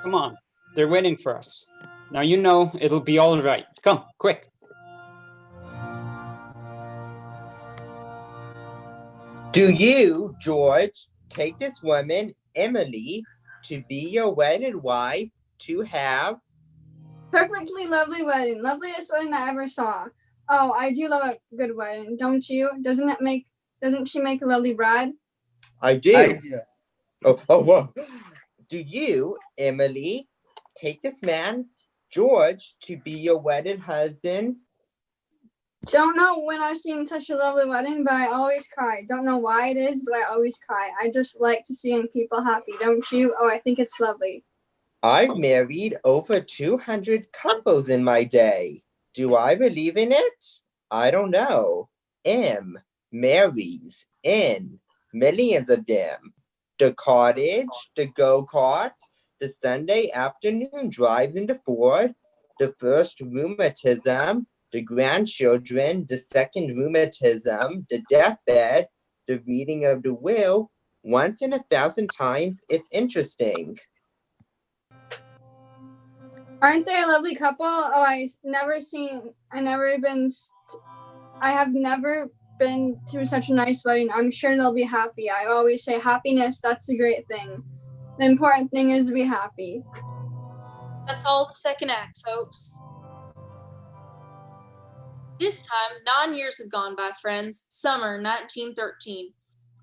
Come on. They're waiting for us. Now you know it'll be all right. Come, quick. Do you, George, take this woman, Emily, to be your wedded wife, to have? Perfectly lovely wedding. Loveliest wedding I ever saw. Oh, I do love a good wedding, don't you? Doesn't she make a lovely bride? I do. I do. Whoa. Do you, Emily, take this man, George, to be your wedded husband? Don't know when I've seen such a lovely wedding, but I always cry. Don't know why it is, but I always cry. I just like to see people happy, don't you? Oh, I think it's lovely. I've married over 200 couples in my day. Do I believe in it? I don't know. M marries N, millions of them. The cottage, the go-kart, the Sunday afternoon drives in the Ford, the first rheumatism, the grandchildren, the second rheumatism, the deathbed, the reading of the will. Once in 1,000 times, it's interesting. Aren't they a lovely couple? Oh, I never I have never been to such a nice wedding. I'm sure they'll be happy. I always say happiness, that's the great thing. The important thing is to be happy. That's all the second act, folks. This time, 9 years have gone by, friends. Summer 1913.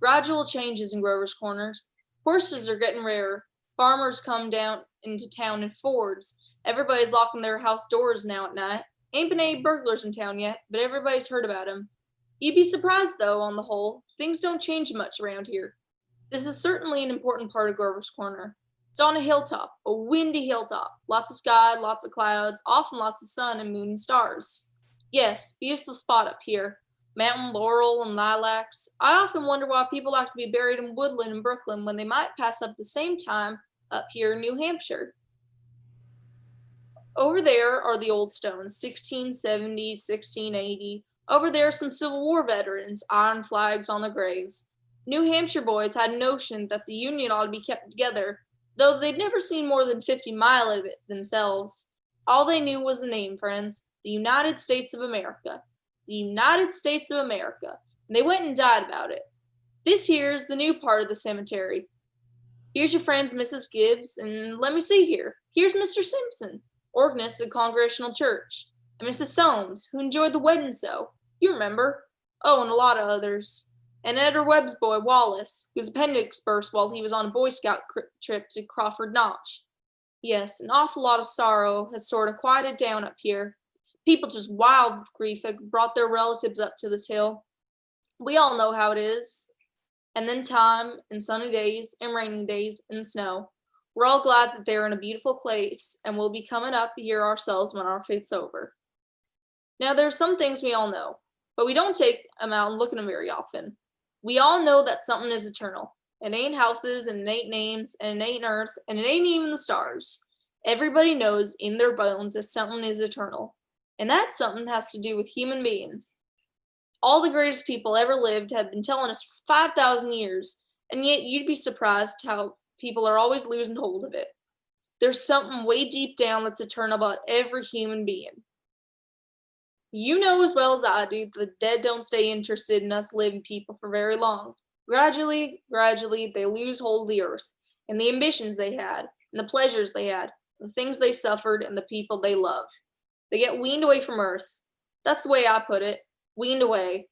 Gradual changes in Grover's Corners. Horses are getting rarer. Farmers come down into town in Fords. Everybody's locking their house doors now at night. Ain't been any burglars in town yet, but everybody's heard about 'em. You'd be surprised, though, on the whole. Things don't change much around here. This is certainly an important part of Grover's Corner. It's on a hilltop, a windy hilltop. Lots of sky, lots of clouds, often lots of sun and moon and stars. Yes, beautiful spot up here. Mountain laurel and lilacs. I often wonder why people like to be buried in woodland in Brooklyn when they might pass up the same time up here in New Hampshire. Over there are the old stones, 1670, 1680. Over there are some Civil War veterans, iron flags on their graves. New Hampshire boys had a notion that the Union ought to be kept together, though they'd never seen more than 50 miles of it themselves. All they knew was the name, friends, the United States of America. The United States of America. And they went and died about it. This here's the new part of the cemetery. Here's your friends, Mrs. Gibbs, and let me see here. Here's Mr. Simpson, organist at the Congregational Church, and Mrs. Soames, who enjoyed the wedding so. You remember. Oh, and a lot of others. And Edward Webb's boy, Wallace, whose appendix burst while he was on a Boy Scout trip to Crawford Notch. Yes, an awful lot of sorrow has sort of quieted down up here. People just wild with grief have brought their relatives up to this hill. We all know how it is. And then time, and sunny days, and rainy days, and snow. We're all glad that they're in a beautiful place, and we'll be coming up here ourselves when our fate's over. Now, there are some things we all know, but we don't take them out and look at them very often. We all know that something is eternal. It ain't houses, and it ain't names, and it ain't earth, and it ain't even the stars. Everybody knows in their bones that something is eternal. And that something has to do with human beings. All the greatest people ever lived have been telling us for 5,000 years, and yet you'd be surprised how people are always losing hold of it. There's something way deep down that's eternal about every human being. You know as well as I do that the dead don't stay interested in us living people for very long. Gradually, they lose hold of the earth, and the ambitions they had, and the pleasures they had, the things they suffered, and the people they loved. They get weaned away from Earth. That's the way I put it. Weaned away.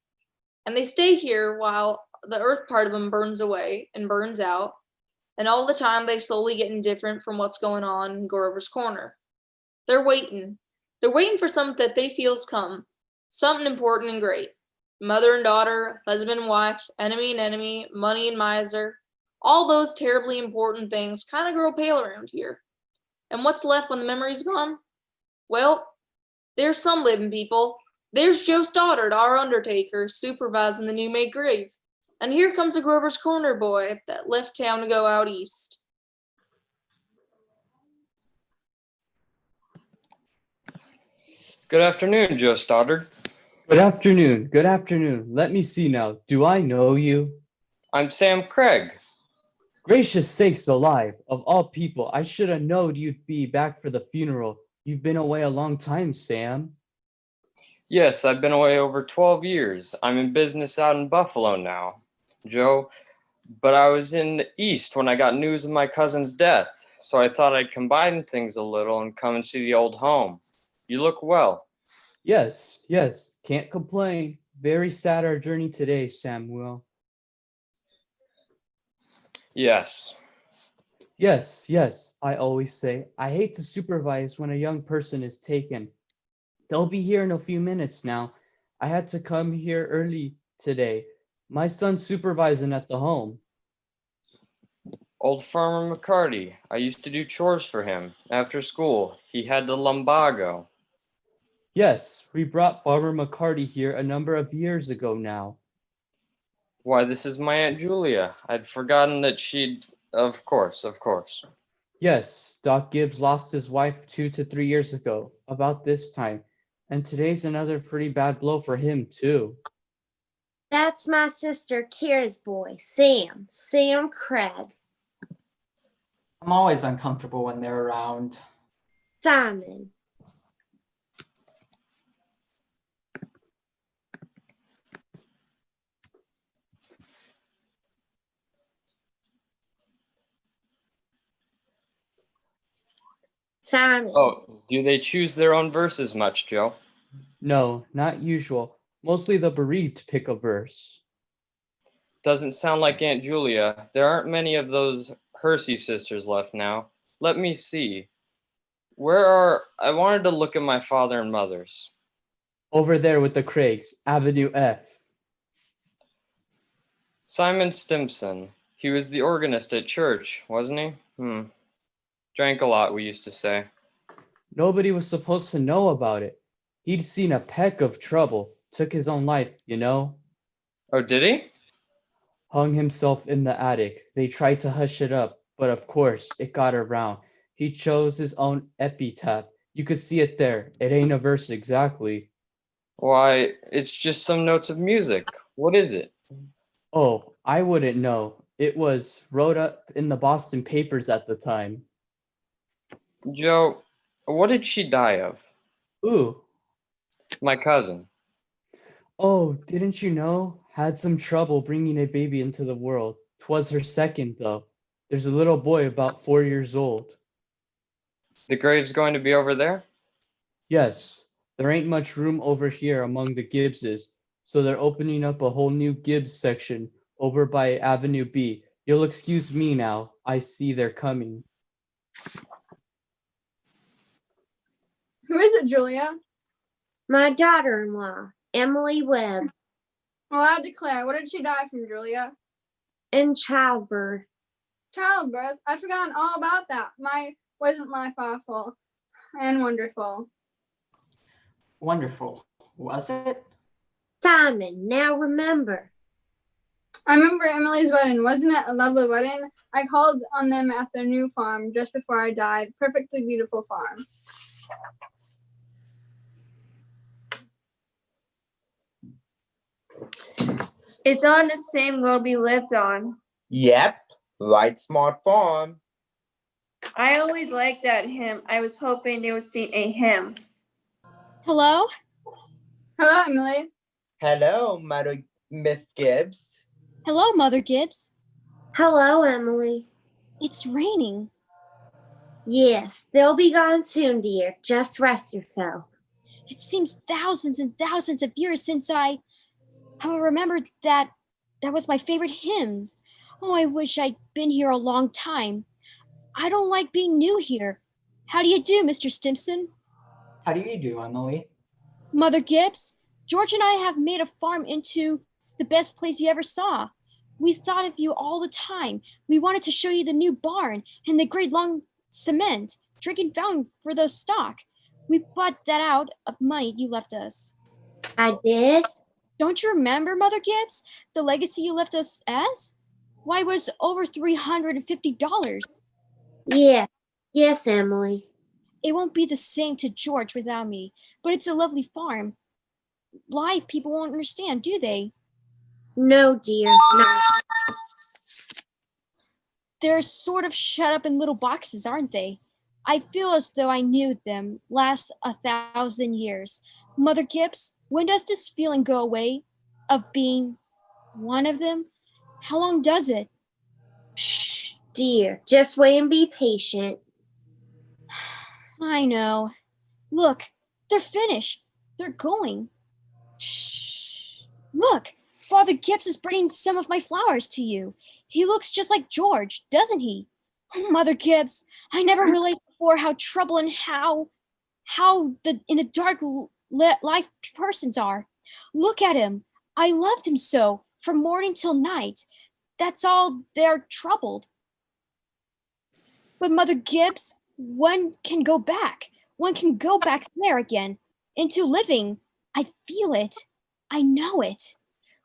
And they stay here while the Earth part of them burns away and burns out. And all the time they slowly get indifferent from what's going on in Grover's Corner. They're waiting. They're waiting for something that they feel's come. Something important and great. Mother and daughter, husband and wife, enemy and enemy, money and miser. All those terribly important things kind of grow pale around here. And what's left when the memory's gone? Well, there's some living people. There's Joe Stoddard, our undertaker, supervising the new-made grave. And here comes a Grover's Corner boy that left town to go out east. Good afternoon, Joe Stoddard. Good afternoon. Good afternoon. Let me see now. Do I know you? I'm Sam Craig. Gracious sakes alive. Of all people, I should have known you'd be back for the funeral. You've been away a long time, Sam. Yes, I've been away over 12 years. I'm in business out in Buffalo now, Joe. But I was in the East when I got news of my cousin's death, so I thought I'd combine things a little and come and see the old home. You look well. Yes, can't complain. Very sad our journey today, Samuel. Yes. Yes, I always say. I hate to supervise when a young person is taken. They'll be here in a few minutes now. I had to come here early today. My son's supervising at the home. Old Farmer McCarty. I used to do chores for him. After school, he had the lumbago. Yes, we brought Farmer McCarty here a number of years ago now. Why, this is my Aunt Julia. I'd forgotten that she'd... Of course. Yes, Doc Gibbs lost his wife 2 to 3 years ago, about this time. And today's another pretty bad blow for him, too. That's my sister Kira's boy, Sam Craig. I'm always uncomfortable when they're around. Simon. Simon. Oh, do they choose their own verses much, Joe? No, not usual. Mostly the bereaved pick a verse. Doesn't sound like Aunt Julia. There aren't many of those Hersey sisters left now. Let me see. I wanted to look at my father and mother's. Over there with the Craigs, Avenue F. Simon Stimson. He was the organist at church, wasn't he? Drank a lot, we used to say. Nobody was supposed to know about it. He'd seen a peck of trouble, took his own life, you know? Oh, did he? Hung himself in the attic. They tried to hush it up, but of course, it got around. He chose his own epitaph. You could see it there. It ain't a verse exactly. Why, it's just some notes of music. What is it? Oh, I wouldn't know. It was wrote up in the Boston papers at the time. Joe, what did she die of? Ooh. My cousin. Oh, didn't you know? Had some trouble bringing a baby into the world. 'Twas her second, though. There's a little boy about 4 years old. The grave's going to be over there? Yes, there ain't much room over here among the Gibbses, so they're opening up a whole new Gibbs section over by Avenue B. You'll excuse me now. I see they're coming. Who is it, Julia? My daughter-in-law, Emily Webb. Well, I declare, what did she die from, Julia? In childbirth. Childbirth? I'd forgotten all about that. Wasn't life awful and wonderful? Wonderful. Was it? Simon, now remember. I remember Emily's wedding. Wasn't it a lovely wedding? I called on them at their new farm just before I died. Perfectly beautiful farm. It's on the same road we lived on. Yep, right smart farm. I always liked that hymn. I was hoping they would sing a hymn. Hello? Hello, Emily. Hello, Miss Gibbs. Hello, Mother Gibbs. Hello, Emily. It's raining. Yes, they'll be gone soon, dear. Just rest yourself. It seems thousands and thousands of years since I remembered that was my favorite hymn. Oh, I wish I'd been here a long time. I don't like being new here. How do you do, Mr. Stimson? How do you do, Emily? Mother Gibbs, George and I have made a farm into the best place you ever saw. We thought of you all the time. We wanted to show you the new barn and the great long cement drinking fountain for the stock. We bought that out of money you left us. I did? Don't you remember, Mother Gibbs, the legacy you left us as? Why, it was over $350. Yes, Emily. It won't be the same to George without me, but it's a lovely farm. Live people won't understand, do they? No, dear, no. They're sort of shut up in little boxes, aren't they? I feel as though I knew them last 1,000 years. Mother Gibbs, when does this feeling go away of being one of them? How long does it? Shh, dear, just wait and be patient. I know. Look, they're finished. They're going. Shh. Look, Father Gibbs is bringing some of my flowers to you. He looks just like George, doesn't he? Oh, Mother Gibbs, I never realized before how trouble and how in a dark life persons are. Look at him. I loved him so, from morning till night. That's all they're troubled. But Mother Gibbs, one can go back. One can go back there again, into living. I feel it. I know it.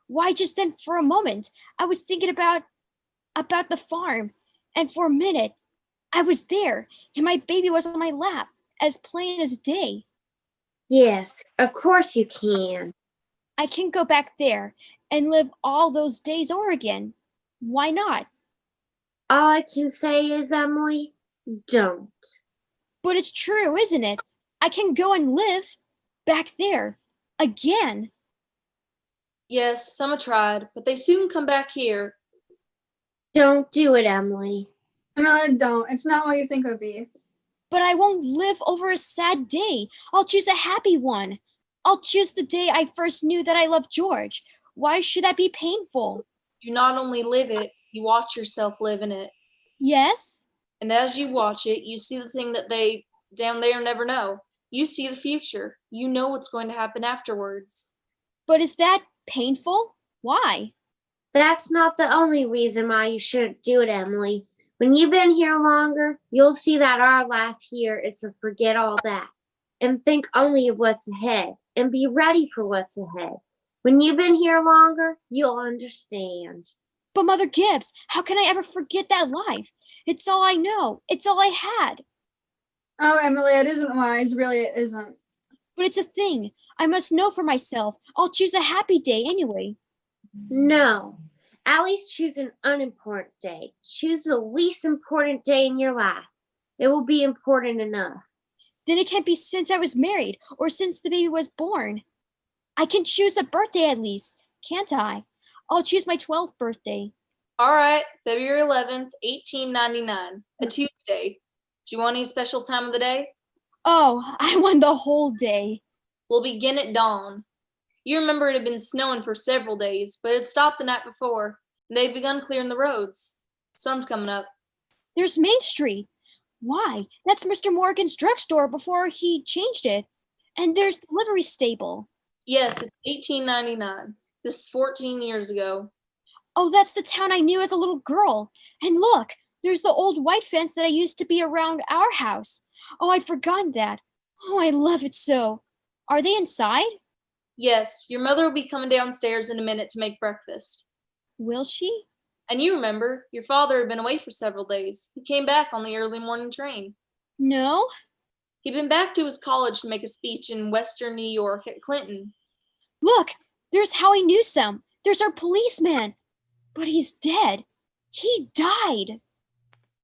Why, just then, for a moment, I was thinking about the farm, and for a minute, I was there, and my baby was on my lap, as plain as day. Yes, of course you can. I can go back there and live all those days over again. Why not? All I can say is, Emily, don't. But it's true, isn't it? I can go and live back there again. Yes, some have tried, but they soon come back here. Don't do it, Emily. Emily, don't. It's not what you think it would be. But I won't live over a sad day. I'll choose a happy one. I'll choose the day I first knew that I loved George. Why should that be painful? You not only live it, you watch yourself live in it. Yes? And as you watch it, you see the thing that they down there never know. You see the future. You know what's going to happen afterwards. But is that painful? Why? That's not the only reason why you shouldn't do it, Emily. When you've been here longer, you'll see that our life here is to forget all that and think only of what's ahead and be ready for what's ahead. When you've been here longer, you'll understand. But Mother Gibbs, how can I ever forget that life? It's all I know. It's all I had. Oh, Emily, it isn't wise. Really, it isn't. But it's a thing. I must know for myself. I'll choose a happy day anyway. No. At least choose an unimportant day. Choose the least important day in your life. It will be important enough. Then it can't be since I was married or since the baby was born. I can choose a birthday at least, can't I? I'll choose my 12th birthday. All right, February 11th, 1899, a Tuesday. Do you want any special time of the day? Oh, I want the whole day. We'll begin at dawn. You remember it had been snowing for several days, but it stopped the night before, and they'd begun clearing the roads. Sun's coming up. There's Main Street. Why? That's Mr. Morgan's drugstore before he changed it. And there's the livery stable. Yes, it's 1899. This is 14 years ago. Oh, that's the town I knew as a little girl. And look, there's the old white fence that I used to be around our house. Oh, I'd forgotten that. Oh, I love it so. Are they inside? Yes, your mother will be coming downstairs in a minute to make breakfast. Will she? And you remember, your father had been away for several days. He came back on the early morning train. No? He'd been back to his college to make a speech in Western New York at Clinton. Look, there's Howie Newsome. There's our policeman. But he's dead. He died.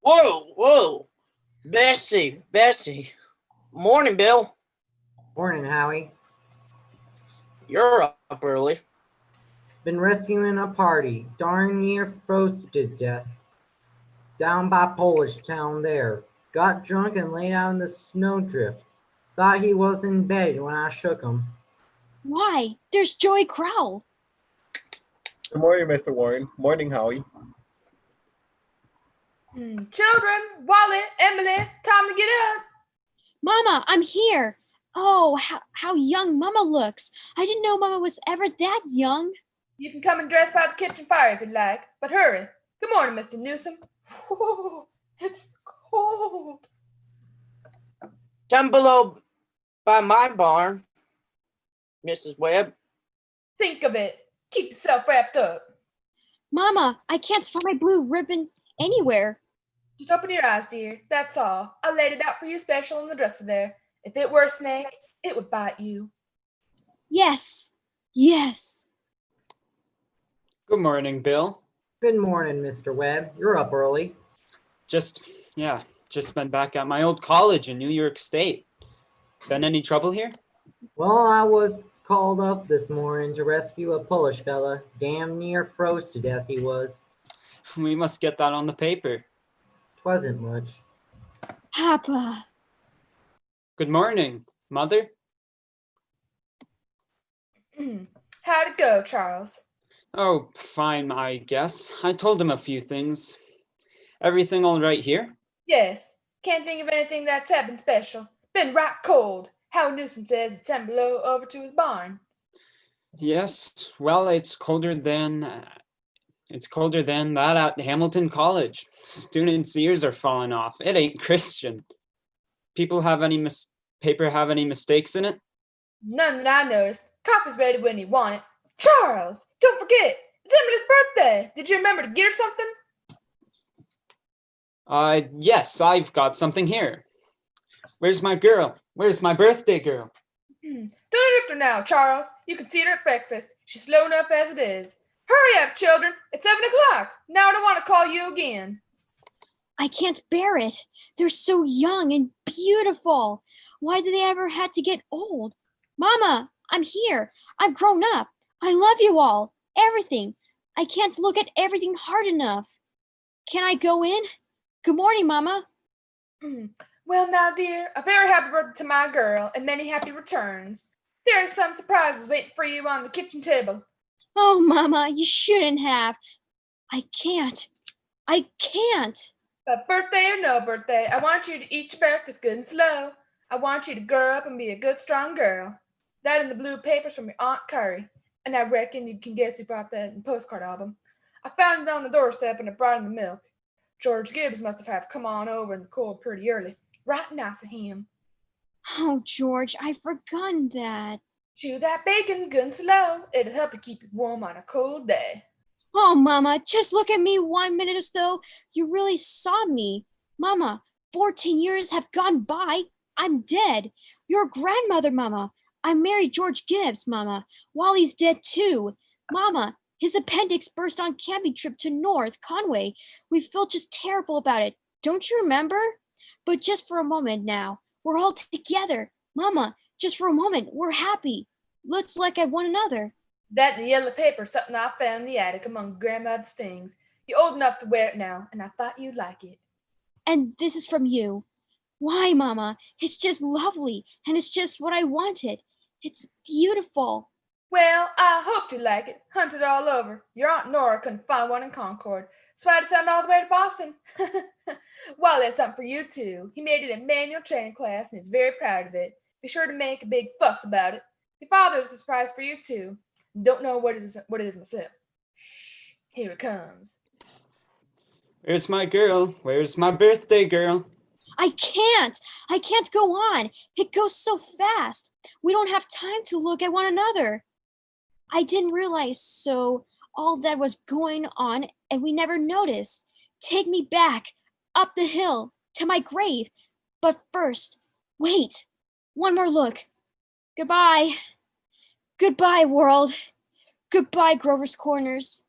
Whoa. Bessie. Morning, Bill. Morning, Howie. You're up early. Been rescuing a party darn near froze to death. Down by Polish town there. Got drunk and laid out in the snowdrift. Thought he was in bed when I shook him. Why? There's Joey Crowell. Good morning, Mr. Warren. Morning, Howie. Children, Wally, Emily, time to get up. Mama, I'm here. Oh, how young Mama looks. I didn't know Mama was ever that young. You can come and dress by the kitchen fire if you'd like, but hurry. Good morning, Mr. Newsome. It's cold. Down below by my barn, Mrs. Webb. Think of it. Keep yourself wrapped up. Mama, I can't find my blue ribbon anywhere. Just open your eyes, dear. That's all. I laid it out for you special in the dresser there. If it were a snake, it would bite you. Yes. Good morning, Bill. Good morning, Mr. Webb. You're up early. Just been back at my old college in New York State. Been any trouble here? Well, I was called up this morning to rescue a Polish fella. Damn near froze to death he was. We must get that on the paper. Twasn't much. Papa. Good morning, Mother. How'd it go, Charles? Oh, fine, I guess. I told him a few things. Everything all right here? Yes. Can't think of anything that's happened special. Been right cold. Howard Newsome says it's sent below over to his barn. Yes. Well, it's colder than that at Hamilton College. Students' ears are falling off. It ain't Christian. Paper have any mistakes in it? None that I noticed. Coffee's ready when you want it. Charles, don't forget, it's Emily's birthday. Did you remember to get her something? Yes, I've got something here. Where's my girl? Where's my birthday girl? Don't interrupt her now, Charles. You can see her at breakfast. She's slow enough as it is. Hurry up, children. It's 7 o'clock. Now I don't want to call you again. I can't bear it. They're so young and beautiful. Why do they ever had to get old? Mama, I'm here. I'm grown up. I love you all. Everything. I can't look at everything hard enough. Can I go in? Good morning, Mama. Well, now, dear, a very happy birthday to my girl, and many happy returns. There are some surprises waiting for you on the kitchen table. Oh, Mama, you shouldn't have. I can't. I can't. But birthday or no birthday, I want you to eat your breakfast good and slow. I want you to grow up and be a good, strong girl. That in the blue papers from your Aunt Curry. And I reckon you can guess who brought that in the postcard album. I found it on the doorstep and I brought in the milk. George Gibbs must have come on over in the cold pretty early. Right nice of him. Oh, George, I've forgotten that. Chew that bacon good and slow. It'll help you keep you warm on a cold day. Oh, Mama, just look at me 1 minute as though you really saw me. Mama, 14 years have gone by. I'm dead. Your grandmother, Mama. I married George Gibbs, Mama. Wally's dead too. Mama, his appendix burst on camping trip to North Conway. We felt just terrible about it. Don't you remember? But just for a moment now, we're all together. Mama, just for a moment, we're happy. Let's look at one another. That in the yellow paper, something I found in the attic among grandmother's things. You're old enough to wear it now, and I thought you'd like it. And this is from you. Why, Mama? It's just lovely, and it's just what I wanted. It's beautiful. Well, I hoped you'd like it. Hunted all over. Your Aunt Nora couldn't find one in Concord, so I had to send all the way to Boston. Wally had something for you, too. He made it in manual training class, and he's very proud of it. Be sure to make a big fuss about it. Your father has a surprise for you, too. Don't know what it is myself. Here it comes. Where's my girl? Where's my birthday girl? I can't go on. It goes so fast. We don't have time to look at one another. I didn't realize so all that was going on, and we never noticed. Take me back, up the hill, to my grave. But first, wait. One more look. Goodbye. Goodbye, world. Goodbye, Grover's Corners.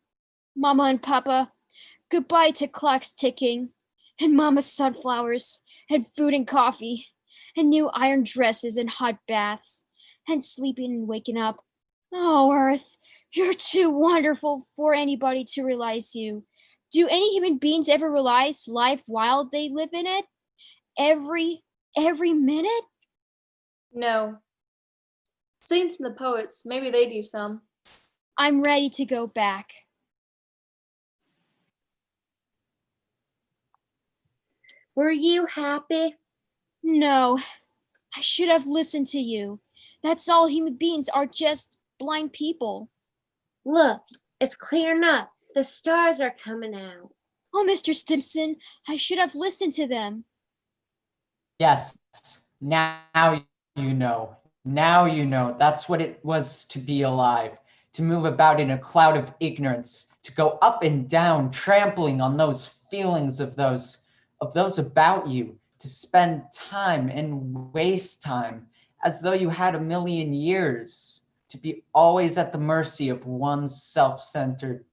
Mama and Papa. Goodbye to clocks ticking, and Mama's sunflowers, and food and coffee, and new iron dresses and hot baths, and sleeping and waking up. Oh, Earth, you're too wonderful for anybody to realize you. Do any human beings ever realize life while they live in it? Every minute? No. Saints and the poets, maybe they do some. I'm ready to go back. Were you happy? No, I should have listened to you. That's all human beings are, just blind people. Look, it's clearing up. The stars are coming out. Oh, Mr. Stimson, I should have listened to them. Yes, now you know. Now you know. That's what it was to be alive, to move about in a cloud of ignorance, to go up and down, trampling on those feelings of those about you, to spend time and waste time as though you had a million years, to be always at the mercy of one self-centered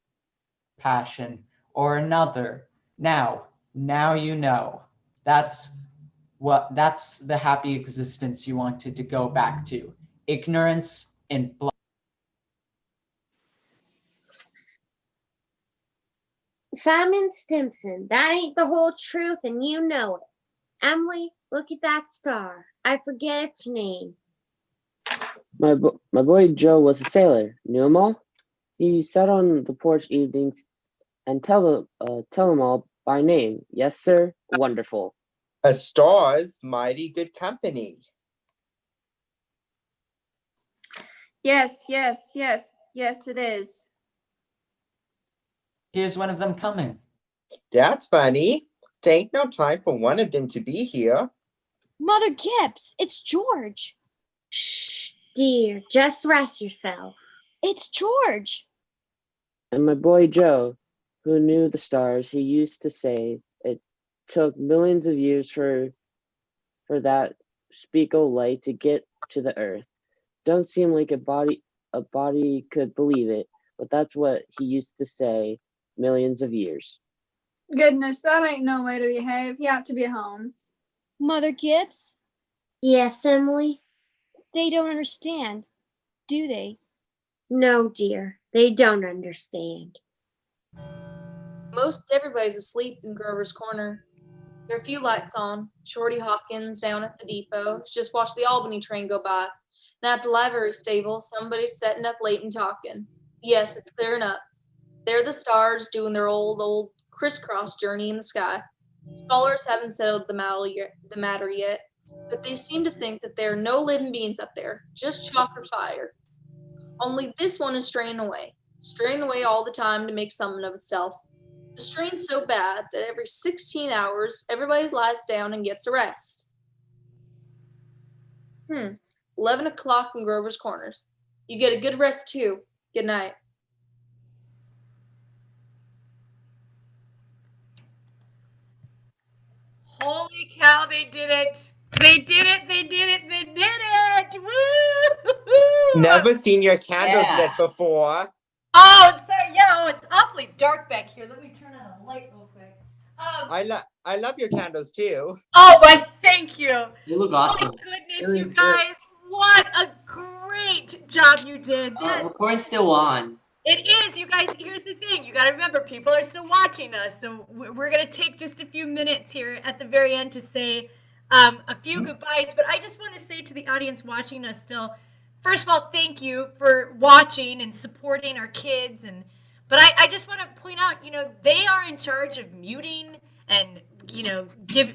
passion or another. Now you know. That's the happy existence you wanted to go back to. Ignorance and blood. Simon Stimson, that ain't the whole truth, and you know it. Emily, look at that star. I forget its name. My boy Joe was a sailor. Knew 'em all? He sat on the porch evenings and tell them all by name. Yes, sir. Wonderful. A star's mighty good company. Yes, it is. Here's one of them coming. That's funny. Tain't no time for one of them to be here. Mother Gibbs, it's George. Shh, dear, just rest yourself. It's George. And my boy Joe, who knew the stars, he used to say it took millions of years for that speckle light to get to the earth. Don't seem like a body could believe it, but that's what he used to say, millions of years. Goodness, that ain't no way to behave. You ought to be home. Mother Gibbs? Yes, Emily? They don't understand, do they? No, dear, they don't understand. Most everybody's asleep in Grover's Corner. There are a few lights on. Shorty Hawkins down at the depot has just watched the Albany train go by. And at the library stable, somebody's setting up late and talking. Yes, it's clearing up. There the stars doing their old crisscross journey in the sky. Scholars haven't settled the matter yet, but they seem to think that there are no living beings up there, just chalk or fire. Only this one is straying away all the time to make something of itself. The strain's so bad that every 16 hours, everybody lies down and gets a rest. 11 o'clock in Grover's Corners. You get a good rest too. Good night. Holy cow, they did it. They did it. They did it. They did it. Woo! Never seen your candles Yeah. lit before. Oh, sorry. Yeah, oh, it's awfully dark back here. Let me turn on a light real quick. I love your candles too. Oh, my, thank you. You look Oh, awesome. my goodness, you guys. What a great job you did. Recording's still on. It is, you guys. Here's the thing. You got to remember, people are still watching us. So we're going to take just a few minutes here at the very end to say a few goodbyes. But I just want to say to the audience watching us still, first of all, thank you for watching and supporting our kids. But I just want to point out, they are in charge of muting and,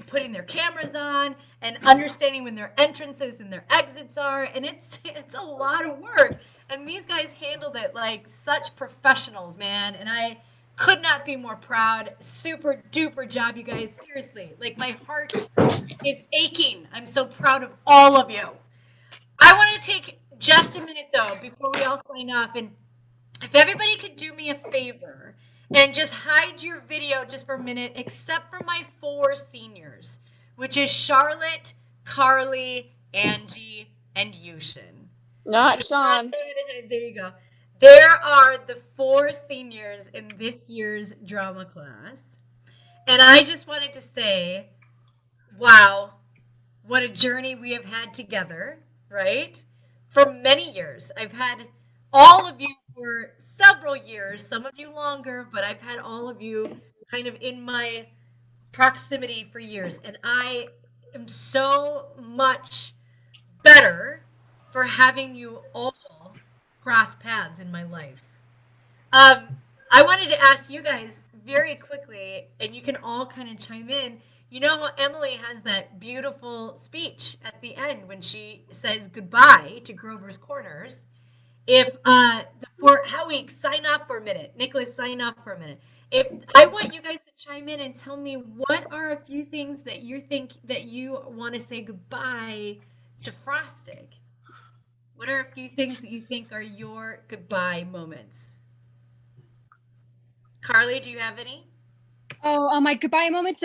putting their cameras on and understanding when their entrances and their exits are. And it's a lot of work. And these guys handled it like such professionals, man. And I could not be more proud. Super duper job, you guys. Seriously, like my heart is aching. I'm so proud of all of you. I want to take just a minute though before we all sign off, and if everybody could do me a favor and just hide your video just for a minute, except for my 4 seniors, which is Charlotte, Carly, Angie, and Yushin. Not Sean. There you go. There are the 4 seniors in this year's drama class. And I just wanted to say, wow, what a journey we have had together, right? For many years. I've had all of you for several years, some of you longer, but I've had all of you kind of in my proximity for years. And I am so much better for having you all cross paths in my life. I wanted to ask you guys very quickly, and you can all kind of chime in. You know how Emily has that beautiful speech at the end when she says goodbye to Grover's Corners? If for Howie, sign off for a minute. Nicholas, sign off for a minute. If I want you guys to chime in and tell me what are a few things that you think that you want to say goodbye to Frostig. What are a few things that you think are your goodbye moments? Carly, do you have any? Oh, my goodbye moments.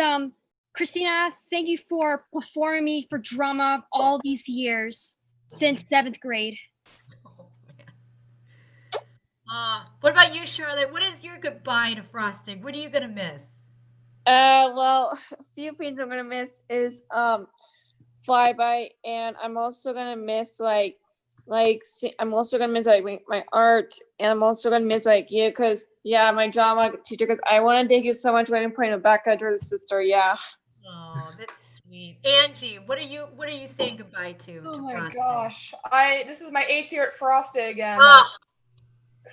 Christina, thank you for performing me for drama all these years since 7th grade. What about you, Charlotte? What is your goodbye to Frostig? What are you gonna miss? Well, a few things I'm gonna miss is Flyby, and I'm also gonna miss I'm also gonna miss my art, and I'm also gonna miss you, because my drama teacher, because I want to thank you so much when I'm playing Rebecca, George's sister. Yeah. Oh, that's sweet. Angie, what are you saying goodbye to? Oh to my Frostig? gosh. This is my 8th year at Frostig again. Oh.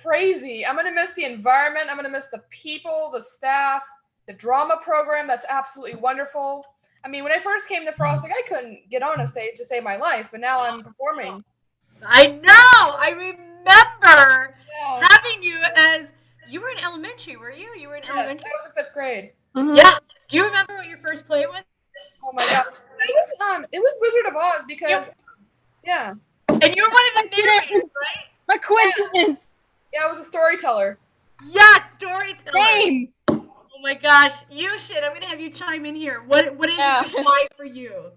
Crazy. I'm gonna miss the environment. I'm gonna miss the people, the staff, the drama program. That's absolutely wonderful. I mean, when I first came to Frostig, I couldn't get on a stage to save my life, but now I'm performing. I know. I remember having you as you were in elementary, were you? You were in elementary. I was in 5th grade. Yeah. Do you remember what your first play was? Oh my god. It was Wizard of Oz because yeah. And you were one of the narrators, right? My coincidence. Yeah, I was a storyteller. Yes, storyteller. Same. Oh my gosh. You should. I'm gonna have you chime in here. What is goodbye for you?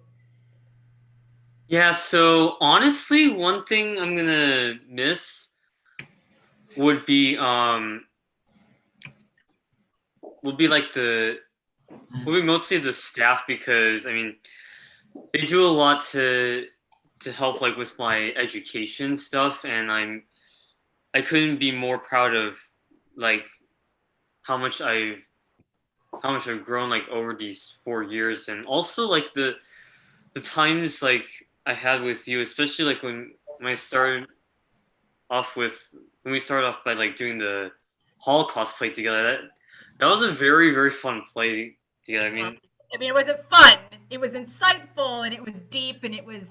Yeah, so honestly, one thing I'm gonna miss would be mostly the staff, because I mean they do a lot to help with my education stuff, and I couldn't be more proud of how much I've how much I've grown like over these 4 years, and also like the times like I had with you, especially like when I started off with when we started off by like doing the Holocaust play together. That was a very very fun play together. I mean, it wasn't fun. It was insightful, and it was deep, and it was.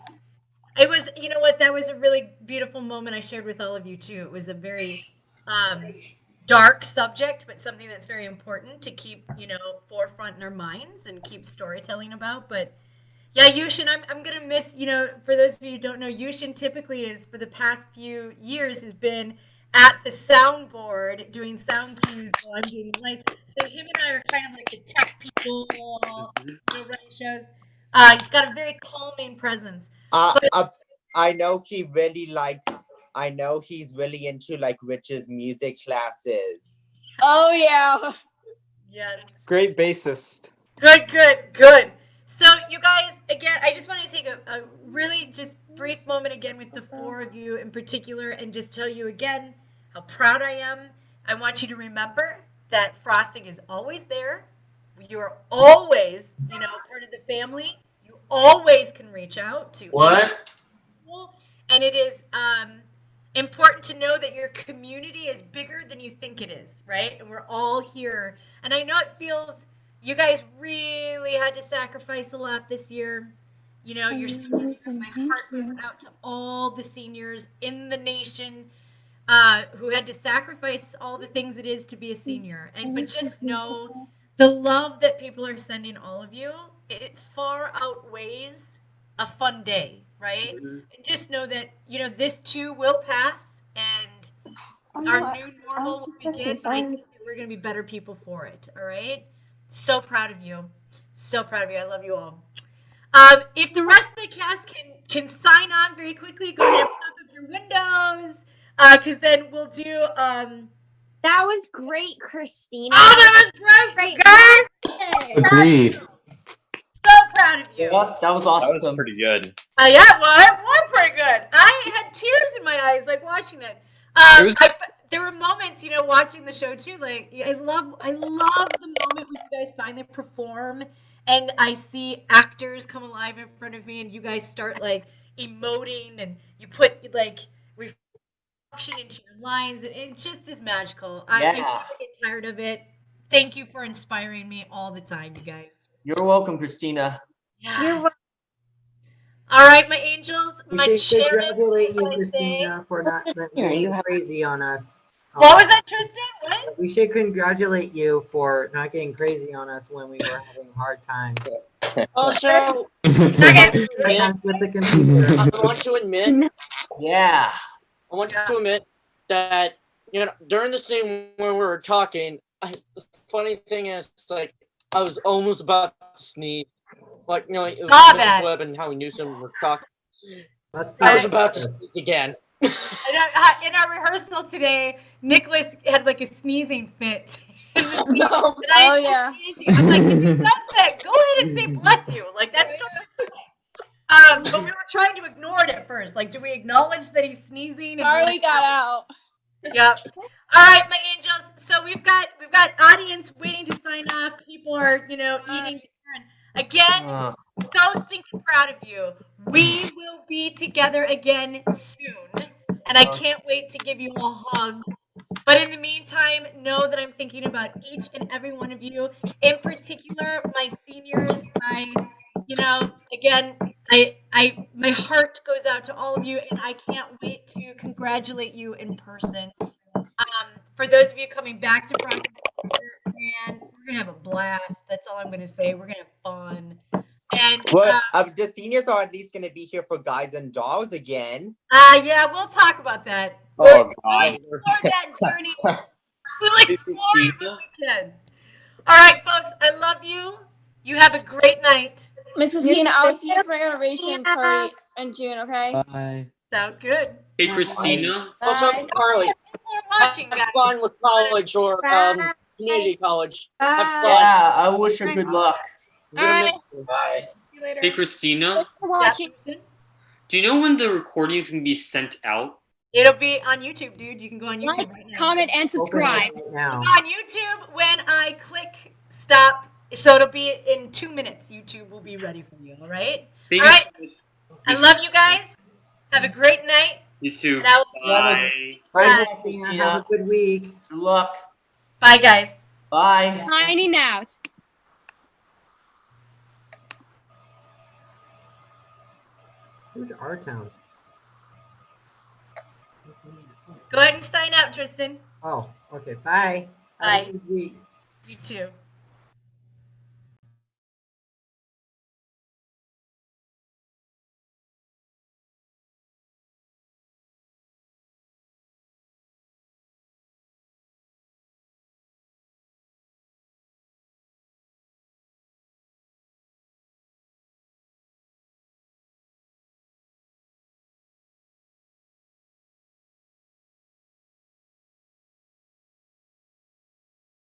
You know what? That was a really beautiful moment I shared with all of you too. It was a very dark subject, but something that's very important to keep, forefront in our minds and keep storytelling about. But yeah, Yushin, I'm gonna miss, for those of you who don't know, Yushin typically is for the past few years has been at the soundboard doing sound cues while I'm doing the lights. So him and I are kind of like the tech people, running shows. He's got a very calming presence. I know he really likes. I know he's really into like Rich's music classes. Oh yeah. Yes. Great bassist. Good. So you guys, again, I just want to take a really just brief moment again with the four of you in particular and just tell you again how proud I am. I want you to remember that Frostig is always there. You are always, part of the family. You always can reach out to What? people, and it is important to know that your community is bigger than you think it is, right? And we're all here. And I know it feels you guys really had to sacrifice a lot this year. Your senior year, my heart goes out to all the seniors in the nation who had to sacrifice all the things it is to be a senior. But just know the love that people are sending all of you, it far outweighs a fun day, right? And just know that, this too will pass and our new normal will begin. But I think that we're going to be better people for it, all right? So proud of you. So proud of you. I love you all. If the rest of the cast can sign on very quickly, go ahead and pop up your windows, because then we'll do. That was great, Christina. Oh, that was great, guys. Agreed. So proud of you. Yep, that was awesome. That was pretty good. Yeah, it was pretty good. I had tears in my eyes, like watching it. There were moments, watching the show too. Like I love the moment when you guys finally perform, and I see actors come alive in front of me, and you guys start like emoting, and you put like reflection into your lines, and it just is magical. I never get tired of it. Thank you for inspiring me all the time, you guys. You're welcome, Christina. Yes. All right, my angels, my We should cherubs. congratulate you, Christina, for not getting crazy on us. What was that, Tristan? What? We should congratulate you for not getting crazy on us when we were having hard times. Also, with the computer. I want to admit, I want to admit that during the scene when we were talking, the funny thing is, like, I was almost about to sneeze. Like, it was Mrs. Webb and how we knew some were talking. I was about to sneeze again. In our rehearsal today, Nicholas had like a sneezing fit. Oh yeah. I'm like, if he does that, go ahead and say bless you. Like that's so but we were trying to ignore it at first. Like, do we acknowledge that he's sneezing? Charlie got out. Yep. All right, my angels. So we've got audience waiting to sign off. People are, eating dinner. And again, so stinking proud of you. We will be together again soon, and I can't wait to give you a hug. But in the meantime, know that I'm thinking about each and every one of you. In particular, my seniors. Again, my heart goes out to all of you, and I can't wait to congratulate you in person. For those of you coming back to Frostig, man, we're gonna have a blast. That's all I'm gonna say. We're gonna have fun. And the seniors are at least going to be here for Guys and Dolls again. Yeah, we'll talk about that. Oh, We'll explore that journey. We'll explore it when we can. All right, folks, I love you. You have a great night. Miss Christina, I'll see you for my graduation party in June, okay? Bye. Sound good. Hey, Christina. Also, Carly, watching, have fun with college or community college. Have fun. Yeah, I wish her good luck. Bye. Bye. See you later. Hey, Christina. Watching. Do you know when the recording is gonna be sent out? It'll be on YouTube, dude. You can go on YouTube right now. Comment, and subscribe. On YouTube, when I click stop. stop. So it'll be in 2 minutes. YouTube will be ready for you. All right. Thank All you right. so much. I love you guys. Have a great night. You too. And I will Bye. Right Bye. here, Christina. Have a good week. Good luck. Bye, guys. Bye. Signing out. Who's our town? Go ahead and sign out, Tristan. Oh, okay. Bye. Have Bye. a good week. You too.